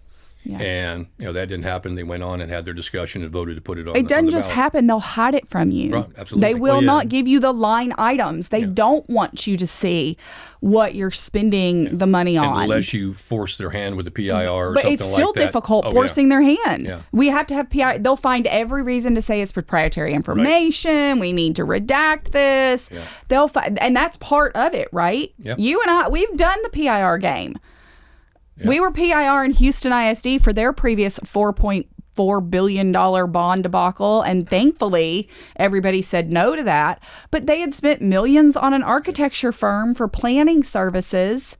Yeah. And that didn't happen. They went on and had their discussion and voted to put it on. It doesn't just happen. They'll hide it from you. Right, absolutely. They will not give you the line items. They don't want you to see what you're spending the money on. Unless you force their hand with a PIR or something like that. But it's still difficult forcing their hand. Yeah. We have to have PIR. They'll find every reason to say it's proprietary information. Right. We need to redact this. Yeah. They'll find, and that's part of it, right? Yep. You and I, we've done the PIR game. Yeah. We were PIR in Houston ISD for their previous $4.4 billion bond debacle, and thankfully everybody said no to that. But they had spent millions on an architecture firm for planning services.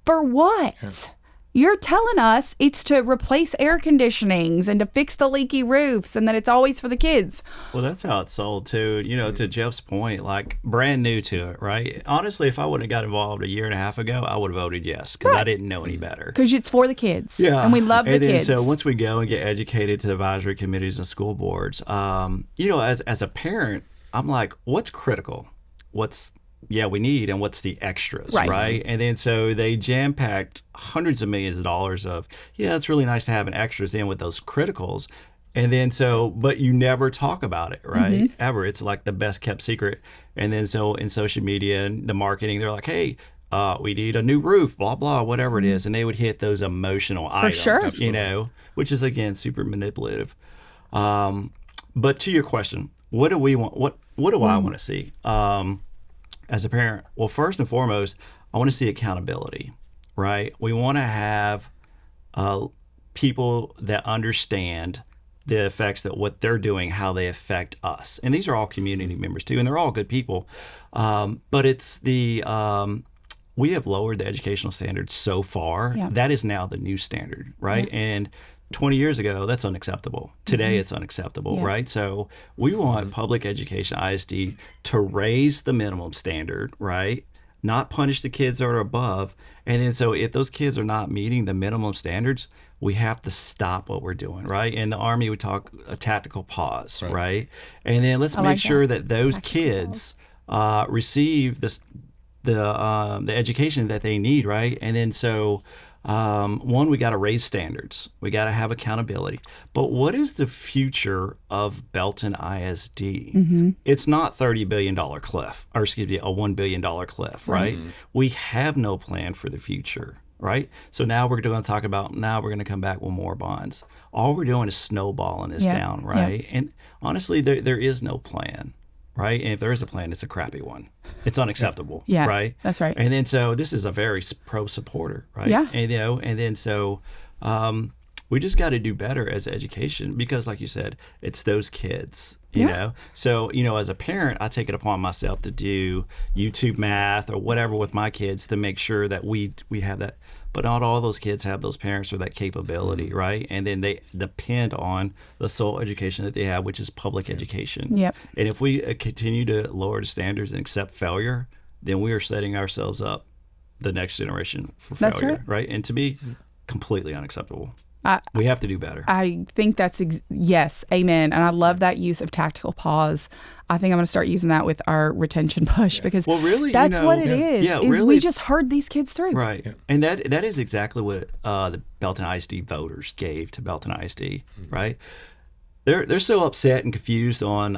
For what? Yeah. You're telling us it's to replace air conditionings and to fix the leaky roofs and that it's always for the kids. Well, that's how it's sold too. To Jeff's point, like brand new to it, right? Honestly, if I would have got involved a year and a half ago, I would have voted yes because I didn't know any better. Because it's for the kids. Yeah. And we love the kids. So once we go and get educated to advisory committees and school boards, as a parent, I'm like, what's critical? We need, and what's the extras, right? And then so they jam-packed hundreds of millions of dollars of, it's really nice to have an extras in with those criticals. And then but you never talk about it, right? Mm-hmm. Ever. It's like the best kept secret. And then so in social media and the marketing, they're like, hey, we need a new roof, blah, blah, whatever it is. And they would hit those emotional items, sure. you know, which is, again, super manipulative. But to your question, what do we want? What do I want to see as a parent? Well, first and foremost, I want to see accountability, right? We want to have people that understand the effects that what they're doing, how they affect us. And these are all community members too, and they're all good people. But it's the, we have lowered the educational standards so far. Yeah. That is now the new standard, right? Yeah. And 20 years ago, that's unacceptable. Today, it's unacceptable, right? So we want public education, ISD, to raise the minimum standard, right? Not punish the kids that are above. And then so if those kids are not meeting the minimum standards, we have to stop what we're doing, right? In the Army, we talk a tactical pause, right? And then let's make sure that those kids receive the education that they need, right? And then so one, we got to raise standards. We got to have accountability. But what is the future of Belton ISD? It's not $30 billion cliff, or excuse me, a $1 billion cliff, right? We have no plan for the future, right? So now we're going to talk about, now we're going to come back with more bonds. All we're doing is snowballing this down, right? And honestly, there is no plan. Right? And if there is a plan, it's a crappy one. It's unacceptable. Yeah, right? That's right. And then so this is a very pro supporter, right? Yeah. And, you know, and then so we just got to do better as education because, like you said, it's those kids, you know? So, you know, as a parent, I take it upon myself to do YouTube math or whatever with my kids to make sure that we have that. But not all those kids have those parents or that capability, right? And then they depend on the sole education that they have, which is public education. Yep. And if we continue to lower the standards and accept failure, then we are setting ourselves up the next generation for failure, right? And to be completely unacceptable. We have to do better. I think that's, yes, amen. And I love that use of tactical pause. I think I'm going to start using that with our retention push because really, that's what it is. Is really, we just heard these kids through. Right. Yeah. And that is exactly what the Belton ISD voters gave to Belton ISD, right? They're so upset and confused on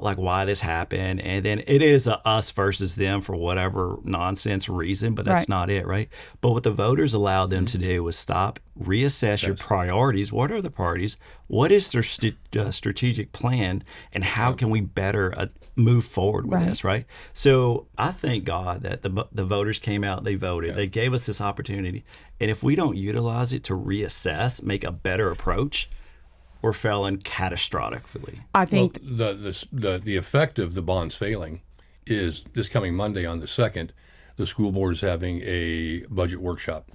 like why this happened, and then it is a us versus them for whatever nonsense reason, but that's not it, right? But what the voters allowed them to do was stop, reassess your priorities. What are the priorities? What is their strategic plan, and how can we better move forward with this, right? So I thank God that the voters came out, they voted, they gave us this opportunity, and if we don't utilize it to reassess, make a better approach, we're failing catastrophically. I think the effect of the bonds failing is this coming Monday on the 2nd, the school board is having a budget workshop,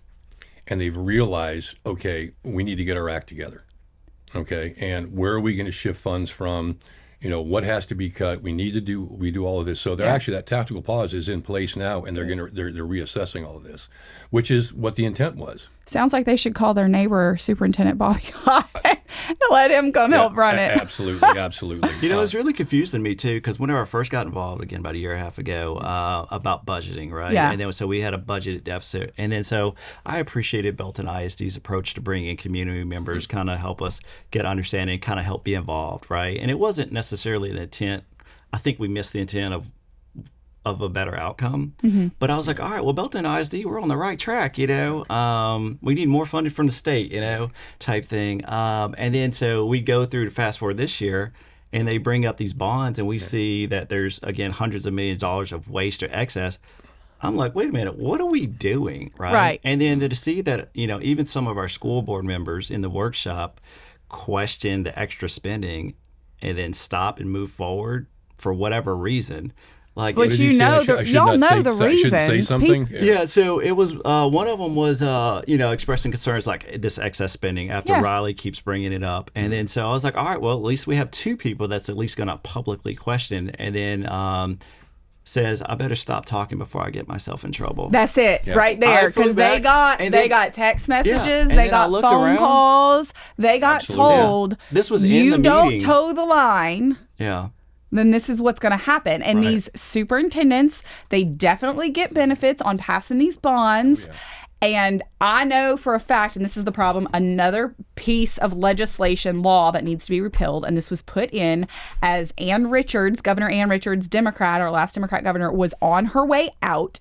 and they've realized, okay, we need to get our act together, okay, and where are we going to shift funds from? You know, what has to be cut? We do all of this. So they're actually, that tactical pause is in place now, and they're reassessing all of this, which is what the intent was. Sounds like they should call their neighbor, Superintendent Bobby High, to let him come help run it. Absolutely. You know, it's really confusing me too, because whenever I first got involved, again, about a year and a half ago, about budgeting, right? Yeah. And then so we had a budget deficit. And then so I appreciated Belton ISD's approach to bringing in community members, kind of help us get understanding, kind of help be involved, right? And it wasn't necessarily the intent. I think we missed the intent of a better outcome. But I was like, all right, well, Belton ISD, we're on the right track, you know. We need more funding from the state, you know, type thing. And then so we go through to fast forward this year, and they bring up these bonds, and we see that there's, again, hundreds of millions of dollars of waste or excess. I'm like, wait a minute, what are we doing, right? And then to see that, you know, even some of our school board members in the workshop question the extra spending and then stop and move forward for whatever reason. Like, but you know, y'all know the reasons. Say something. Yeah, so it was one of them was you know, expressing concerns like this excess spending after Riley keeps bringing it up, and then so I was like, all right, well, at least we have two people that's at least going to publicly question, and then says, I better stop talking before I get myself in trouble. That's it, right there, because they got text messages, they got phone calls, they got told, this was you in the don't meeting. toe the line. Yeah. Then this is what's going to happen. And these superintendents, they definitely get benefits on passing these bonds. And I know for a fact, and this is the problem, another piece of legislation law that needs to be repealed, and this was put in as Governor Ann Richards, Democrat, our last Democrat governor, was on her way out.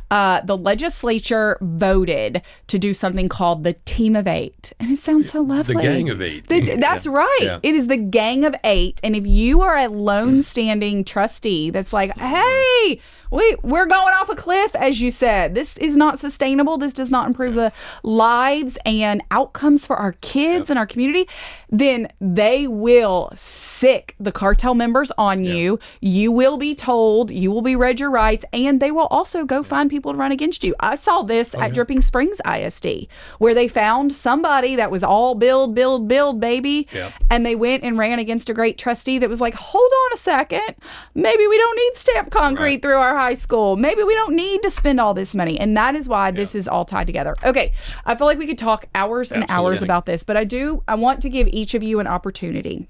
The legislature voted to do something called the Team of Eight, and it sounds so lovely. The Gang of Eight. That's right. Yeah. It is the Gang of Eight, and if you are a lone standing trustee that's like, hey, we're going off a cliff, as you said. This is not sustainable. This does not improve the lives and outcomes for our kids and our community. Then they will sick the cartel members on you. You will be told, you will be read your rights, and they will also go find people to run against you. I saw this at Dripping Springs ISD, where they found somebody that was all build, baby. Yep. And they went and ran against a great trustee that was like, hold on a second. Maybe we don't need stamped concrete through our high school. Maybe we don't need to spend all this money. And that is why this is all tied together. Okay. I feel like we could talk hours and hours about this, but I want to give each of you an opportunity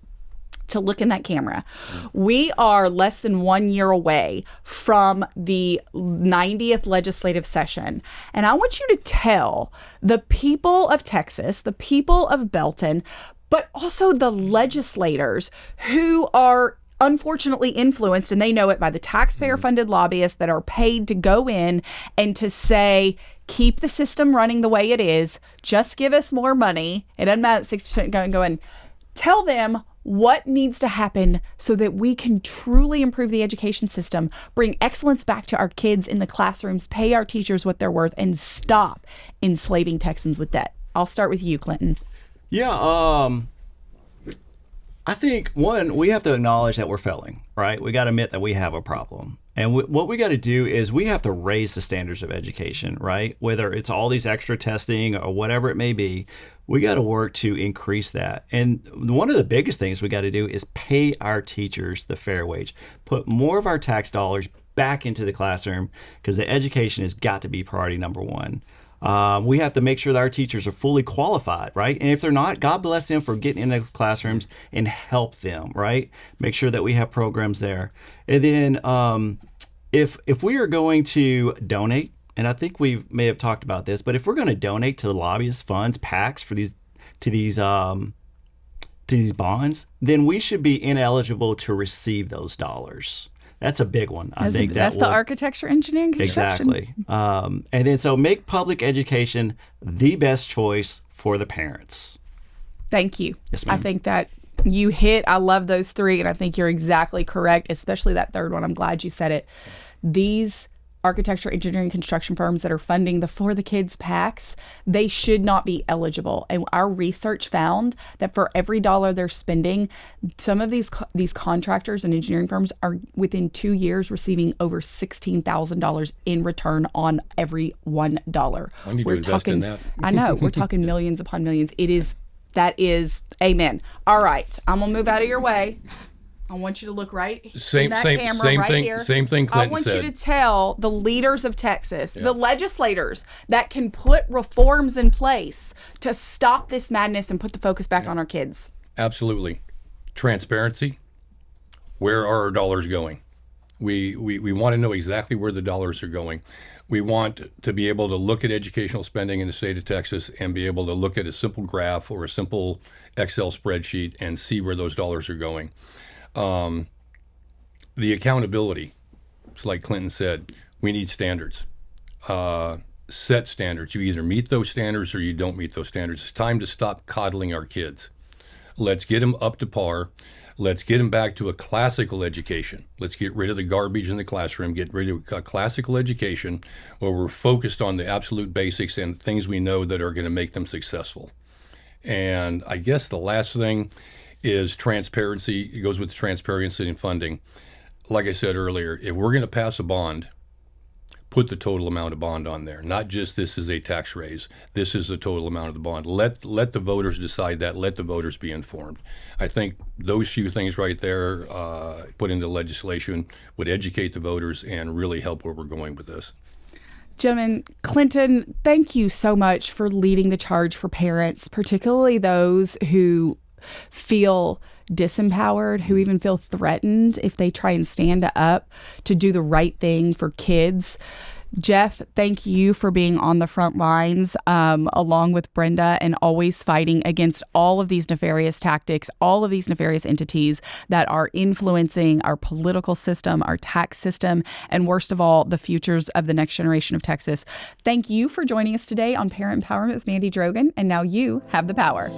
to look in that camera. We are less than 1 year away from the 90th legislative session. And I want you to tell the people of Texas, the people of Belton, but also the legislators who are unfortunately influenced, and they know it, by the taxpayer-funded lobbyists that are paid to go in and to say, keep the system running the way it is, just give us more money. It doesn't matter, 60% go in. Tell them what needs to happen so that we can truly improve the education system, bring excellence back to our kids in the classrooms, pay our teachers what they're worth, and stop enslaving Texans with debt. I'll start with you, Clinton. Yeah, I think, one, we have to acknowledge that we're failing, right? We got to admit that we have a problem. And what we got to do is we have to raise the standards of education, right? Whether it's all these extra testing or whatever it may be, we got to work to increase that. And one of the biggest things we got to do is pay our teachers the fair wage, put more of our tax dollars back into the classroom, because the education has got to be priority number one. We have to make sure that our teachers are fully qualified, right? And if they're not, God bless them for getting into classrooms and help them, right? Make sure that we have programs there. And then if we are going to donate, and I think we may have talked about this, but if we're going to donate to the lobbyist funds, PACs for these bonds, then we should be ineligible to receive those dollars. That's a big one. I think that's the architecture, engineering, construction. Exactly. And then so make public education the best choice for the parents. Thank you. Yes, ma'am. I think that you hit, I love those three, and I think you're exactly correct, especially that third one. I'm glad you said it. These architecture, engineering, construction firms that are funding the For the Kids PACs, they should not be eligible. And our research found that for every dollar they're spending, some of these contractors and engineering firms are within 2 years receiving over $16,000 in return on every $1. I need to invest in that. I know. We're talking millions upon millions. That is amen. All right. I'm going to move out of your way. I want you to look right in that camera right here. Same thing Clinton said. I want you to tell the leaders of Texas, the legislators that can put reforms in place to stop this madness and put the focus back on our kids. Absolutely. Transparency. Where are our dollars going? We want to know exactly where the dollars are going. We want to be able to look at educational spending in the state of Texas and be able to look at a simple graph or a simple Excel spreadsheet and see where those dollars are going. The accountability, it's like Clinton said, we need standards. Set standards. You either meet those standards or you don't meet those standards. It's time to stop coddling our kids. Let's get them up to par. Let's get them back to a classical education. Let's get rid of the garbage in the classroom, get rid of a classical education where we're focused on the absolute basics and things we know that are going to make them successful. And I guess the last thing is transparency. It goes with transparency and funding. Like I said earlier, if we're going to pass a bond, put the total amount of bond on there. Not just this is a tax raise. This is the total amount of the bond. Let the voters decide that. Let the voters be informed. I think those few things right there put into legislation would educate the voters and really help where we're going with this. Gentlemen, Clinton, thank you so much for leading the charge for parents, particularly those who feel disempowered, who even feel threatened if they try and stand up to do the right thing for kids. Jeff, thank you for being on the front lines along with Brenda and always fighting against all of these nefarious tactics, all of these nefarious entities that are influencing our political system, our tax system, and worst of all, the futures of the next generation of Texas. Thank you for joining us today on Parent Empowerment with Mandy Drogin. And now you have the power.